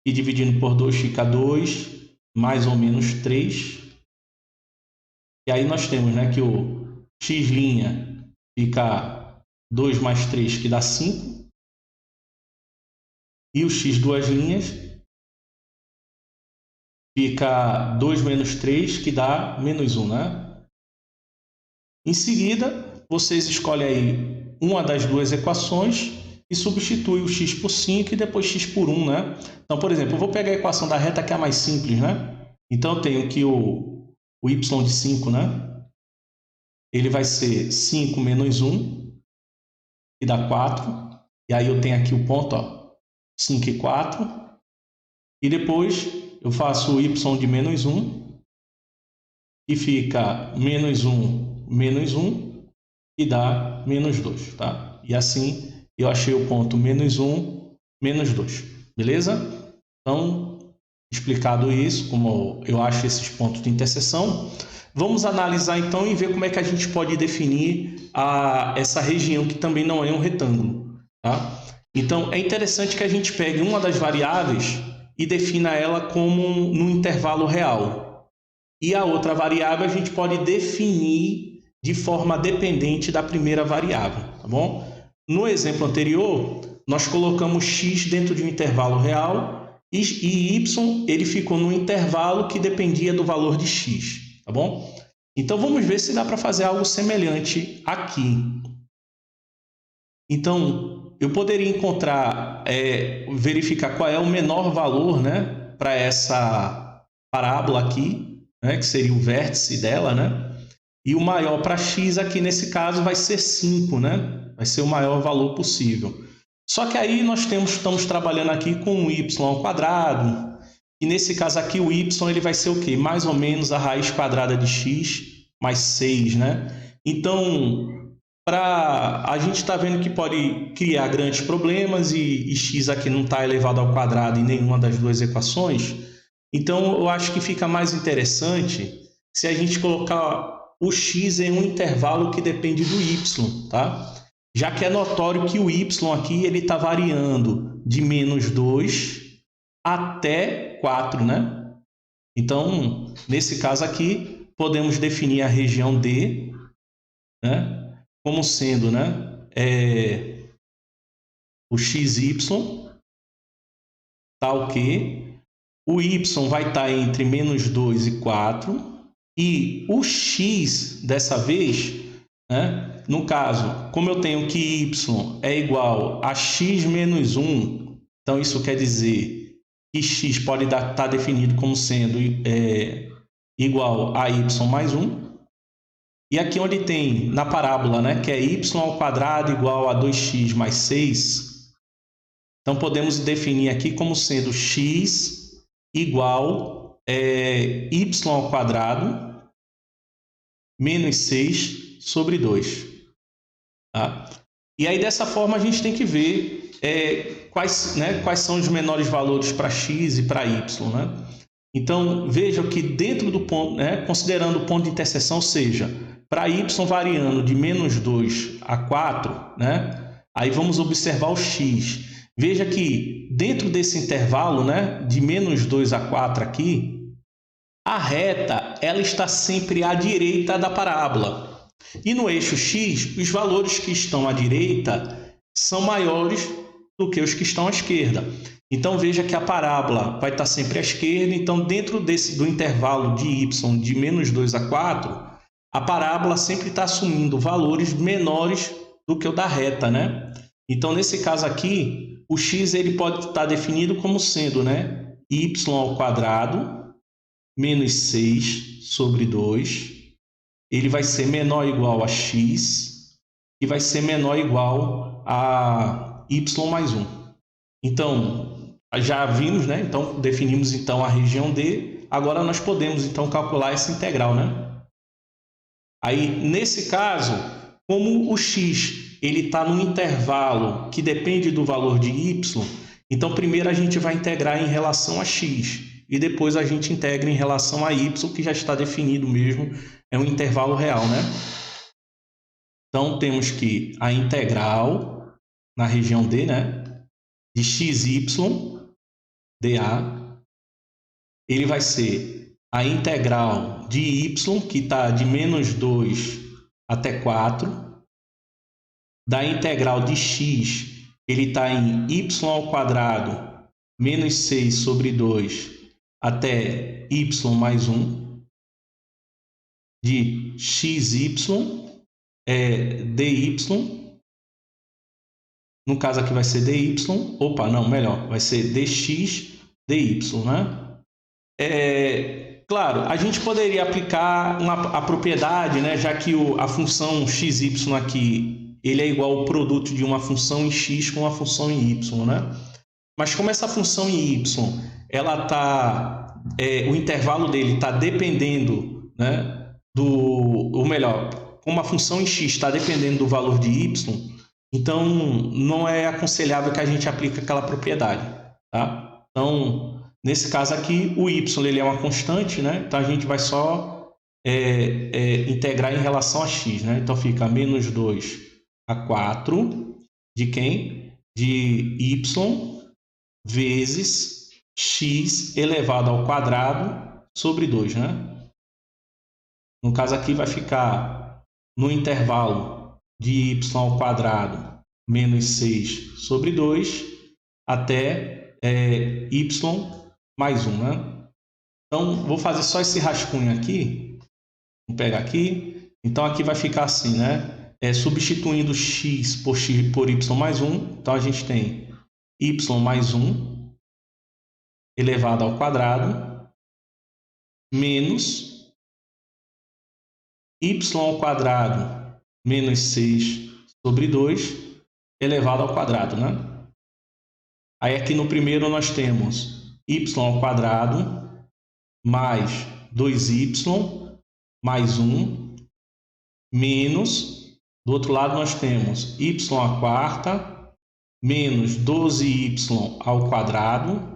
E dividindo por 2 fica 2, mais ou menos 3. E aí nós temos, né, que o x' fica 2 mais 3, que dá 5. E o x duas linhas fica 2 menos 3, que dá menos 1, né? Em seguida, vocês escolhem aí uma das duas equações e substitui o x por 5 e depois x por 1, né? Então, por exemplo, eu vou pegar a equação da reta, que é a mais simples, né? Então, eu tenho que o y de 5, né? Ele vai ser 5 menos 1, que dá 4. E aí eu tenho aqui o ponto, ó, 5 e 4. E depois eu faço o y de menos 1, que fica menos 1, e dá menos 2, tá? E assim eu achei o ponto menos 1, menos 2, beleza? Então, explicado isso, como eu acho esses pontos de interseção, vamos analisar então e ver como é que a gente pode definir essa região que também não é um retângulo, tá? Então, é interessante que a gente pegue uma das variáveis e defina ela como no intervalo real. E a outra variável a gente pode definir de forma dependente da primeira variável, tá bom? no exemplo anterior, nós colocamos x dentro de um intervalo real e y ele ficou no intervalo que dependia do valor de x, tá bom? Então, vamos ver se dá para fazer algo semelhante aqui. Então, eu poderia encontrar, verificar qual é o menor valor, né, para essa parábola aqui, né, que seria o vértice dela, né? E o maior para x aqui, nesse caso, vai ser 5, né? Vai ser o maior valor possível. Só que aí nós estamos trabalhando aqui com o y ao quadrado, e nesse caso aqui o y ele vai ser o quê? Mais ou menos a raiz quadrada de x mais 6, né? Então, a gente está vendo que pode criar grandes problemas e x aqui não está elevado ao quadrado em nenhuma das duas equações. Então, eu acho que fica mais interessante se a gente colocar o x em um intervalo que depende do y, tá? Já que é notório que o y aqui ele está variando de menos 2 até 4, né? Então, nesse caso aqui, podemos definir a região D, né, como sendo, né, o xy, tal que o y vai estar entre menos 2 e 4, e o x, dessa vez, né, no caso, como eu tenho que y é igual a x menos 1, então isso quer dizer que x pode estar definido como sendo igual a y mais 1. E aqui onde tem, na parábola, né, que é y ao quadrado igual a 2x mais 6, então podemos definir aqui como sendo x igual y ao quadrado menos 6 sobre 2. Tá? E aí, dessa forma, a gente tem que ver quais são os menores valores para x e para y. Né? Então, vejam que dentro do ponto, né, considerando o ponto de interseção, ou seja, para y variando de menos 2 a 4, né, aí vamos observar o x. Veja que dentro desse intervalo, né, de menos 2 a 4 aqui, a reta ela está sempre à direita da parábola. E no eixo x, os valores que estão à direita são maiores do que os que estão à esquerda. Então, veja que a parábola vai estar sempre à esquerda. Então, dentro do intervalo de y de menos 2 a 4, a parábola sempre está assumindo valores menores do que o da reta, né? Então, nesse caso aqui, o x ele pode estar definido como sendo, né, y ao quadrado menos 6 sobre 2. Ele vai ser menor ou igual a x e vai ser menor ou igual a y mais 1. Então, já vimos, né? Então, definimos então a região D. Agora nós podemos então calcular essa integral, né? Aí, nesse caso, como o x ele está num intervalo que depende do valor de y, então primeiro a gente vai integrar em relação a x e depois a gente integra em relação a y, que já está definido mesmo, é um intervalo real, né? Então, temos que a integral na região D, né, de xy dA, ele vai ser a integral de y, que está de menos 2 até 4, da integral de x, ele está em y ao quadrado menos 6 sobre 2 até y mais 1, de xy dy, no caso aqui vai ser dy, vai ser dx dy, né? Claro, a gente poderia aplicar a propriedade, né, já que a função xy aqui ele é igual ao produto de uma função em x com uma função em y, né? Mas como essa função em y, ela o intervalo dele está dependendo, né, como a função em x está dependendo do valor de y, então não é aconselhável que a gente aplique aquela propriedade, tá? Então, nesse caso aqui, o y ele é uma constante, né? Então a gente vai só integrar em relação a x, né? Então fica menos 2 a 4 de quem? De y vezes x elevado ao quadrado sobre 2, né? No caso aqui vai ficar no intervalo de y ao quadrado menos 6 sobre 2 até y mais 1, né? Então, vou fazer só esse rascunho aqui. Vou pegar aqui. Então, aqui vai ficar assim, né? Substituindo x por y mais 1. Então, a gente tem y mais 1 elevado ao quadrado menos y ao quadrado menos 6 sobre 2 elevado ao quadrado, né? Aí aqui no primeiro nós temos y ao quadrado mais 2y mais 1 menos, do outro lado nós temos y à quarta menos 12y ao quadrado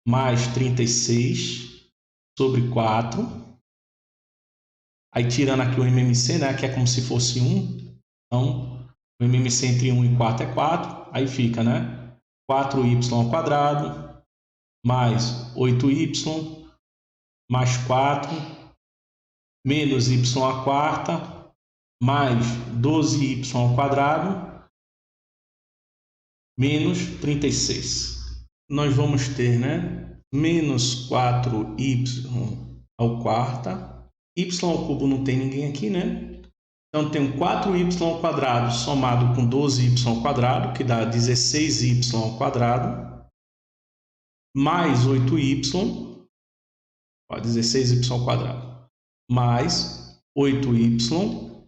mais 36 sobre 4. Aí tirando aqui o MMC, né, que é como se fosse 1. Então, o MMC entre 1 e 4 é 4. Aí fica, né? 4y ao quadrado mais 8y mais 4 menos y à quarta mais 12y ao quadrado menos 36. Nós vamos ter, né, menos 4y ao quarta. Y ao cubo não tem ninguém aqui, né? Então, tenho 4y ao quadrado somado com 12y ao quadrado, que dá 16y ao quadrado, mais 8y, 16y ao quadrado, mais 8y,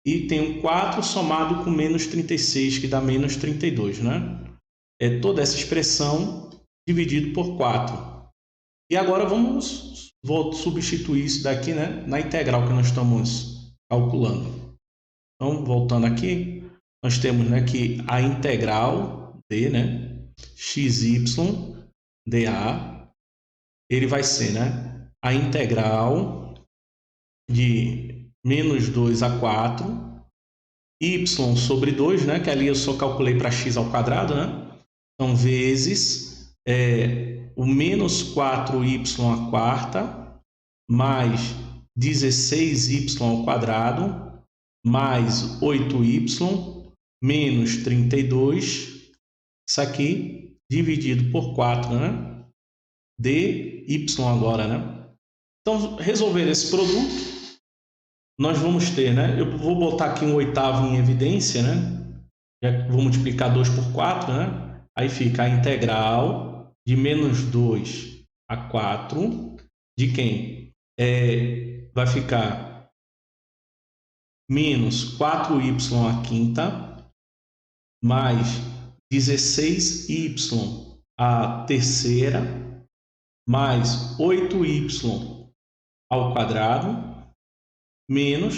e tenho 4 somado com menos 36, que dá menos 32, né? Toda essa expressão dividido por 4. E agora vamos substituir isso daqui, né, na integral que nós estamos calculando. Então, voltando aqui, nós temos, né, que a integral de, né, xy dA, ele vai ser, né, a integral de menos 2 a 4, y sobre 2, né, que ali eu só calculei para x ao quadrado, né? Então, vezes o menos 4y à quarta mais 16y ao quadrado mais 8y menos 32, isso aqui dividido por 4, né? dy agora, né? Então, resolver esse produto, nós vamos ter, né? Eu vou botar aqui um oitavo em evidência, né? Já vou multiplicar 2 por 4, né? Aí fica a integral de menos 2 a 4 de quem? Vai ficar menos 4y à quinta mais 16y à terceira mais 8y ao quadrado menos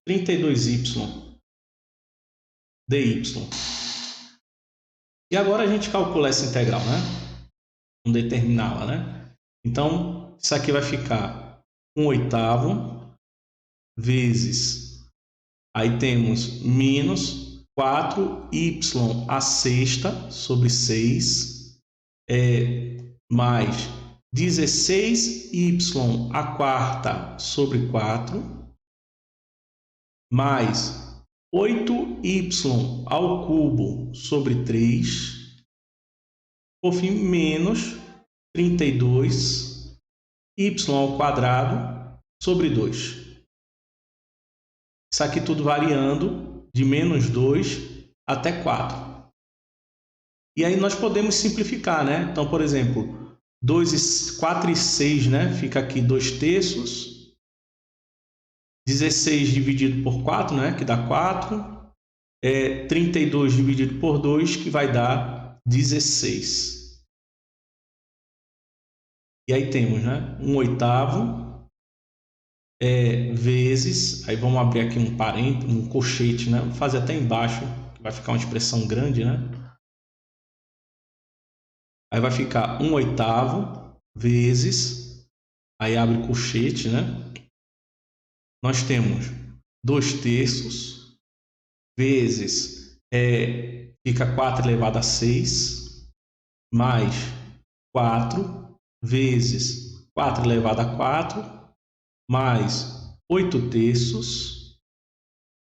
32y dy. E agora a gente calcula essa integral, né? Vamos determiná-la, né? Então, isso aqui vai ficar 1/8 vezes, aí temos menos 4y à sexta sobre 6, mais 16y à quarta sobre 4, mais 8y ao cubo sobre 3, por fim, menos 32y ao quadrado sobre 2. Isso aqui tudo variando de menos 2 até 4. E aí nós podemos simplificar, né? Então, por exemplo, 4 e 6, né? Fica aqui 2/3. 16 dividido por 4, né? Que dá 4. 32 dividido por 2, que vai dar 16. E aí temos, né? 1/8 vezes, aí vamos abrir aqui um parênteses, um colchete, né? Vou fazer até embaixo, que vai ficar uma expressão grande, né? Aí vai ficar 1/8 vezes, aí abre o colchete, né? Nós temos 2/3 vezes, fica 4 elevado a 6, mais 4 vezes 4 elevado a 4, mais 8/3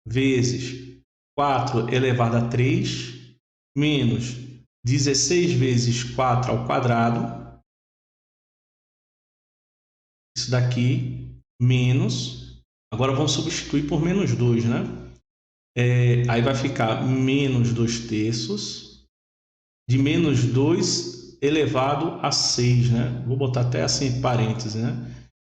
vezes 4 elevado a 3 menos 16 vezes 4 ao quadrado. Isso daqui menos... Agora vamos substituir por menos 2, né? Aí vai ficar menos 2 terços de menos 2 elevado a 6, né? Vou botar até assim em parênteses, né?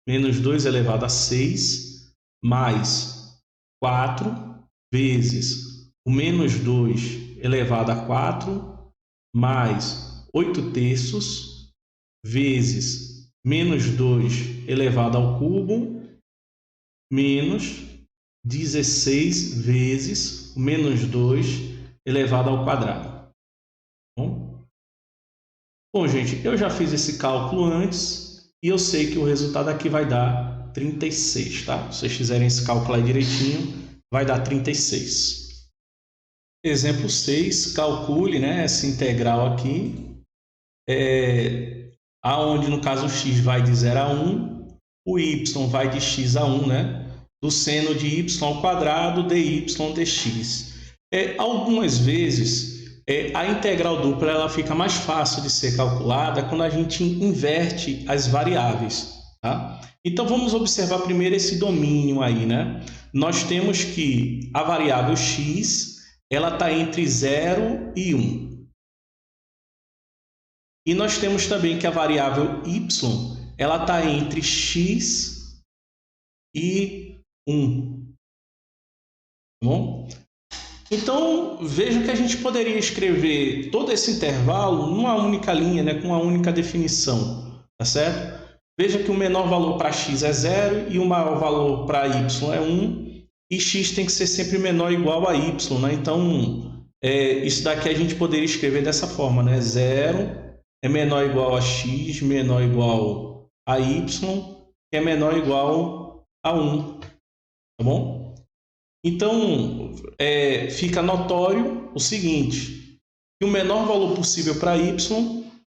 Menos 2 elevado a 6 mais 4 vezes o menos 2 elevado a 4 mais 8 terços vezes menos 2 elevado ao cubo menos 16 vezes o menos 2 elevado ao quadrado. Bom, gente, eu já fiz esse cálculo antes e eu sei que o resultado aqui vai dar 36, tá? Se vocês fizerem esse cálculo aí direitinho, vai dar 36. Exemplo 6, calcule, né, essa integral aqui, aonde no caso o x vai de 0 a 1, o y vai de x a 1, né? Do seno de y ao quadrado dy dx. Algumas vezes a integral dupla ela fica mais fácil de ser calculada quando a gente inverte as variáveis, tá? Então vamos observar primeiro esse domínio aí, né? Nós temos que a variável x ela está entre 0 e 1. E nós temos também que a variável y ela está entre x e 1. Bom? Então, veja que a gente poderia escrever todo esse intervalo numa única linha, né, com uma única definição, tá certo? Veja que o menor valor para x é 0 e o maior valor para y é 1, e x tem que ser sempre menor ou igual a y, né? Então, isso daqui a gente poderia escrever dessa forma, né? 0 é menor ou igual a x, menor ou igual a y, que é menor ou igual a 1. Tá bom? Então, fica notório o seguinte, que o menor valor possível para y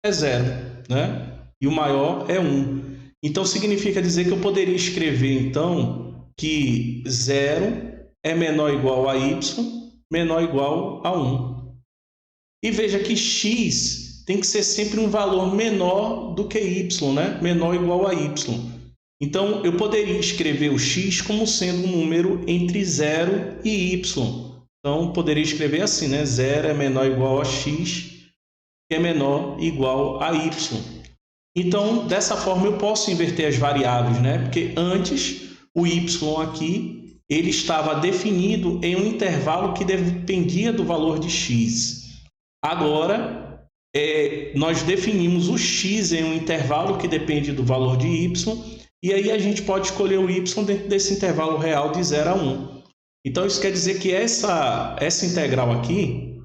é 0, né? E o maior é 1. Então, significa dizer que eu poderia escrever, então, que 0 é menor ou igual a y, menor ou igual a 1. E veja que x tem que ser sempre um valor menor do que y, né? Menor ou igual a y. Então, eu poderia escrever o x como sendo um número entre 0 e y. Então, poderia escrever assim, né? 0 é menor ou igual a x, que é menor ou igual a y. Então, dessa forma, eu posso inverter as variáveis, né? Porque antes, o y aqui, ele estava definido em um intervalo que dependia do valor de x. Agora, nós definimos o x em um intervalo que depende do valor de y, e aí a gente pode escolher o y dentro desse intervalo real de 0 a 1. Então, isso quer dizer que essa integral aqui,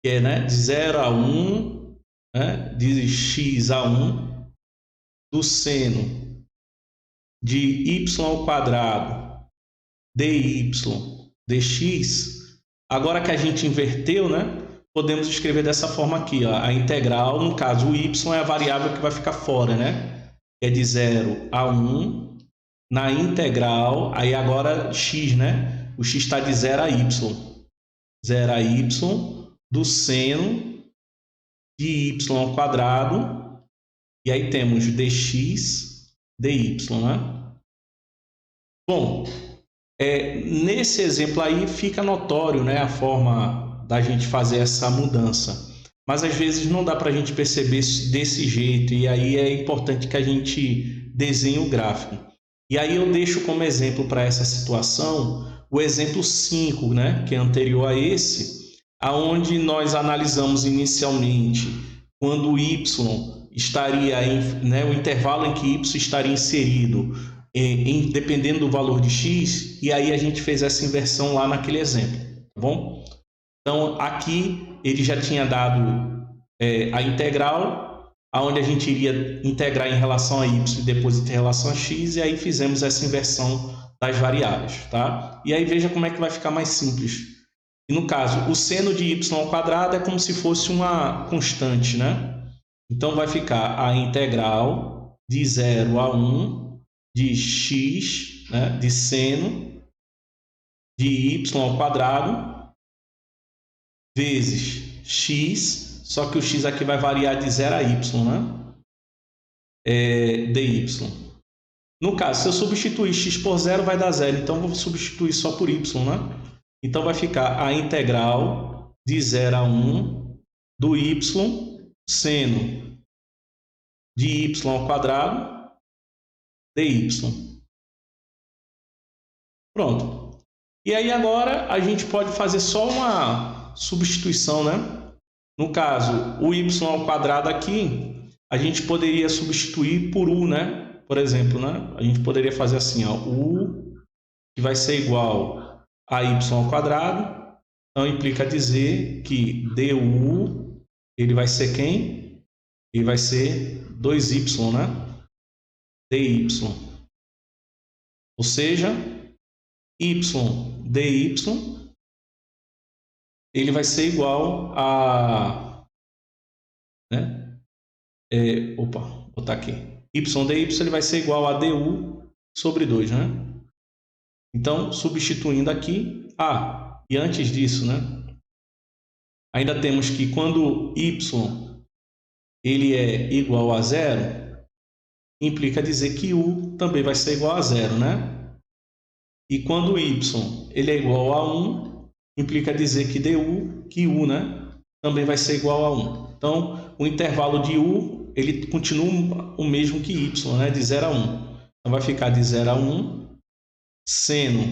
que é, né, de 0 a 1, né, de x a 1, do seno de y ao quadrado dy dx, agora que a gente inverteu, né, podemos escrever dessa forma aqui, ó, a integral, no caso o y é a variável que vai ficar fora, né? É de 0 a 1, na integral, aí agora x, né? O x está de 0 a y. 0 a y do seno de y ao quadrado, e aí temos dx dy, né? Bom, nesse exemplo aí fica notório, né, a forma da gente fazer essa mudança. Mas às vezes não dá para a gente perceber desse jeito, e aí é importante que a gente desenhe o gráfico. E aí eu deixo como exemplo para essa situação o exemplo 5, né, que é anterior a esse, aonde nós analisamos inicialmente quando o y estaria né, o intervalo em que y estaria inserido, dependendo do valor de x, e aí a gente fez essa inversão lá naquele exemplo, tá bom? Então, aqui ele já tinha dado a integral, onde a gente iria integrar em relação a y e depois em relação a x, e aí fizemos essa inversão das variáveis, tá? E aí veja como é que vai ficar mais simples. E no caso, o seno de y ao quadrado é como se fosse uma constante, né? Então, vai ficar a integral de 0 a 1 de x, né, de seno de y ao quadrado vezes x, só que o x aqui vai variar de 0 a y, né? Dy. No caso, se eu substituir x por 0, vai dar 0. Então, eu vou substituir só por y, né? Então, vai ficar a integral de 0 a 1 do y seno de y ao quadrado dy. Pronto. E aí, agora, a gente pode fazer só uma substituição, né? No caso, o y ao quadrado aqui, a gente poderia substituir por u, né? Por exemplo, né? A gente poderia fazer assim, ó, u que vai ser igual a y ao quadrado. Então, implica dizer que du, ele vai ser quem? Ele vai ser 2y, né? dy. Ou seja, y dy, ele vai ser igual a... né? Vou botar aqui. Y dy, ele vai ser igual a du sobre 2, né? Então, substituindo aqui, e antes disso, né? Ainda temos que quando y ele é igual a 0, implica dizer que u também vai ser igual a 0, né? E quando y ele é igual a 1, implica dizer que u, né, também vai ser igual a 1. Então, o intervalo de u, ele continua o mesmo que y, né, de 0 a 1. Então, vai ficar de 0 a 1 seno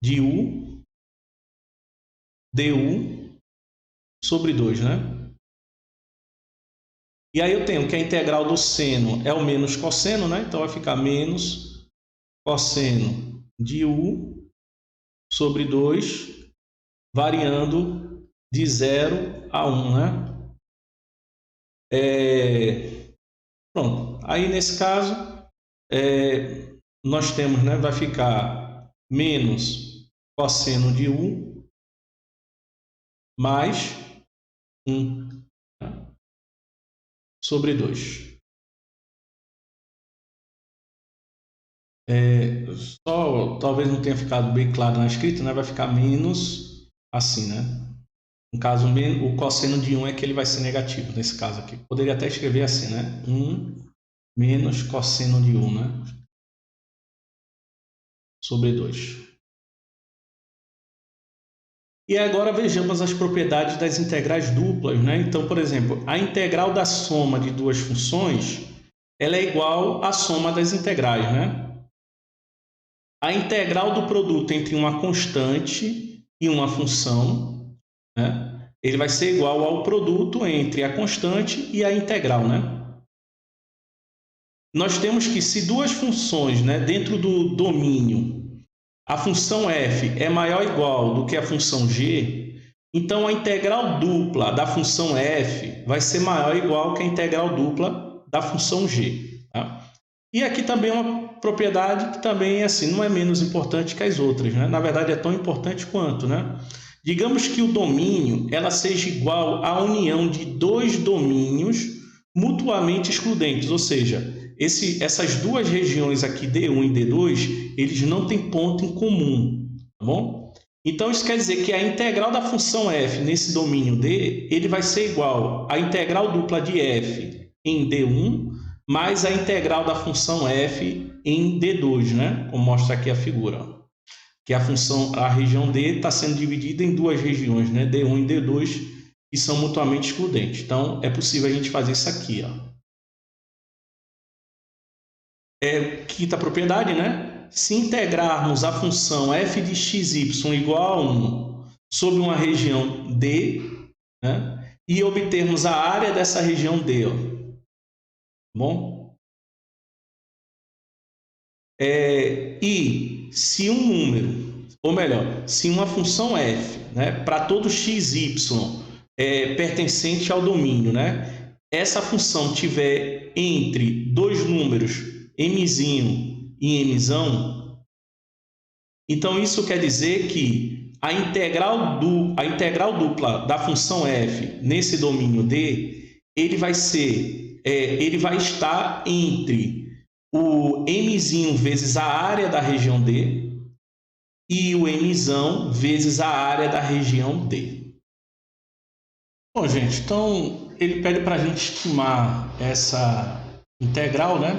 de u du sobre 2, né? E aí eu tenho que a integral do seno é o menos cosseno, né? Então vai ficar menos cosseno de u sobre 2, variando de 0 a 1, né? Pronto. Aí nesse caso, nós temos, né? Vai ficar menos cosseno de u mais 1, né? Sobre 2. Só talvez não tenha ficado bem claro na escrita, né? Vai ficar menos assim, né? No caso, o cosseno de 1 é que ele vai ser negativo, nesse caso aqui. Poderia até escrever assim, né? 1 menos cosseno de 1, né? Sobre 2. E agora vejamos as propriedades das integrais duplas, né? Então, por exemplo, a integral da soma de duas funções, ela é igual à soma das integrais, né? A integral do produto entre uma constante e uma função, né? Ele vai ser igual ao produto entre a constante e a integral, né? Nós temos que, se duas funções, né, dentro do domínio, a função f é maior ou igual do que a função g, então a integral dupla da função f vai ser maior ou igual que a integral dupla da função g. Tá? E aqui também uma propriedade que também assim, não é menos importante que as outras, né? Na verdade, é tão importante quanto, né? Digamos que o domínio ela seja igual à união de dois domínios mutuamente excludentes, ou seja, essas duas regiões aqui, D1 e D2, eles não têm ponto em comum, tá bom? Então, isso quer dizer que a integral da função f nesse domínio D, ele vai ser igual à integral dupla de f em D1, mais a integral da função f em D2, né? Como mostra aqui a figura. Que a região D está sendo dividida em duas regiões, né? D1 e D2, que são mutuamente excludentes. Então, é possível a gente fazer isso aqui, ó. Quinta propriedade, né? Se integrarmos a função f de xy igual a 1 sobre uma região D, né? E obtermos a área dessa região D, ó. Bom? E se um número, ou melhor, se uma função f, né, para todo xy pertencente ao domínio, né, essa função tiver entre dois números mzinho e mzão, então isso quer dizer que a integral dupla da função f nesse domínio D, ele vai estar entre o mzinho vezes a área da região D e o Mzão vezes a área da região D. Bom, gente, então ele pede para a gente estimar essa integral, né?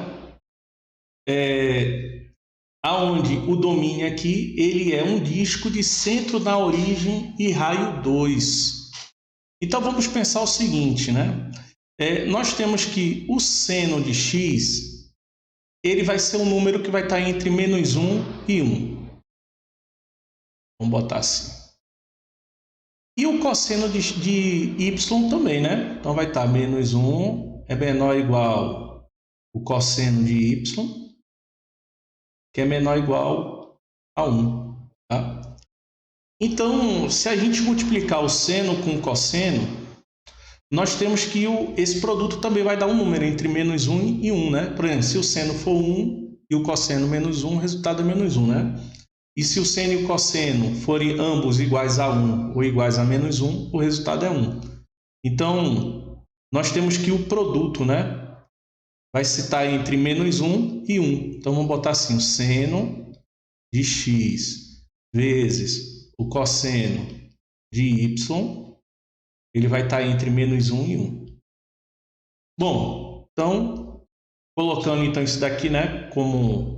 Aonde o domínio aqui ele é um disco de centro na origem e raio 2. Então vamos pensar o seguinte, né? Nós temos que o seno de x ele vai ser um número que vai estar entre -1 e 1. Vamos botar assim. E o cosseno de y também, né? Então vai estar -1 é menor ou igual o cosseno de y, que é menor ou igual a 1. Tá? Então, se a gente multiplicar o seno com o cosseno, nós temos que esse produto também vai dar um número entre -1 e 1, né? Por exemplo, se o seno for 1 e o cosseno -1, o resultado é -1, né? E se o seno e o cosseno forem ambos iguais a 1 ou iguais a -1, o resultado é 1. Então, nós temos que o produto, né, vai estar entre -1 e 1. Então, vamos botar assim, o seno de x vezes o cosseno de y, ele vai estar entre -1 e 1. Bom, então, colocando então isso daqui, né, como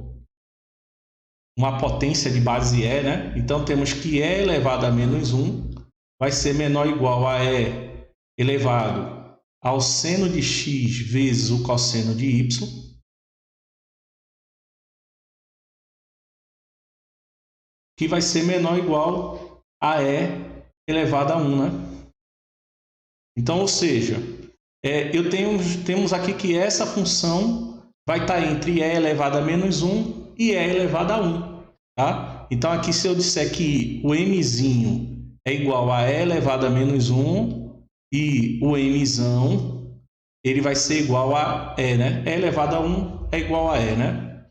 uma potência de base E, né? Então temos que E elevado a -1 vai ser menor ou igual a E elevado ao seno de x vezes o cosseno de y, que vai ser menor ou igual a E elevado a 1, né? Então, ou seja, temos aqui que essa função vai estar entre E elevado a -1 e E elevado a 1. Tá? Então, aqui se eu disser que o mzinho é igual a E elevado a -1 e o mzão ele vai ser igual a E, né? E elevado a 1 é igual a E, né?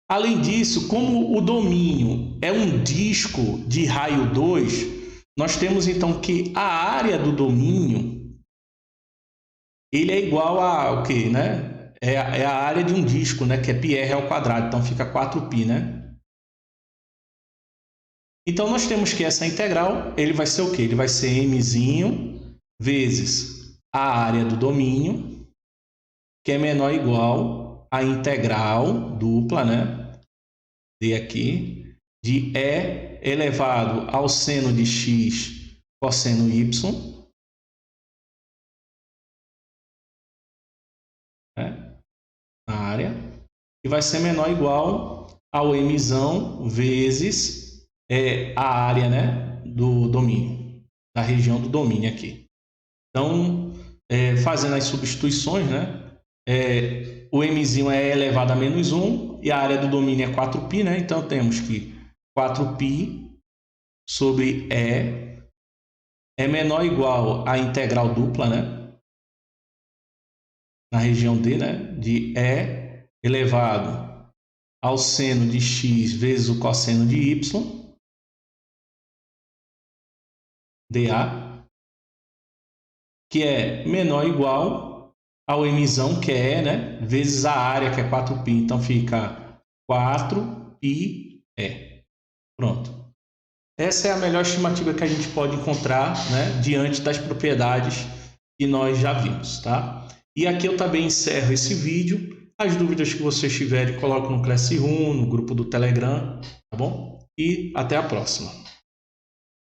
Além disso, como o domínio é um disco de raio 2, nós temos então que a área do domínio ele é igual a o quê, né? É a área de um disco, né? Que é πr ao quadrado, então fica 4π, né? Então, nós temos que essa integral, ele vai ser o quê? Ele vai ser mzinho vezes a área do domínio, que é menor ou igual a integral dupla, né? D aqui, de E elevado ao seno de x cosseno y, né? Na área, e vai ser menor ou igual ao mzão vezes a área, né, do domínio, da região do domínio aqui. Então, fazendo as substituições, né, o mzinho é elevado a -1 e a área do domínio é 4π, né? Então, temos que 4π sobre E é menor ou igual à integral dupla, né, na região D, né, de E elevado ao seno de x vezes o cosseno de y, dA, que é menor ou igual ao mzão, que é E, né, vezes a área, que é 4π. Então, fica 4πe. Pronto. Essa é a melhor estimativa que a gente pode encontrar, né, diante das propriedades que nós já vimos, tá? E aqui eu também encerro esse vídeo. As dúvidas que vocês tiverem, coloquem no Classroom, no grupo do Telegram, tá bom? E até a próxima.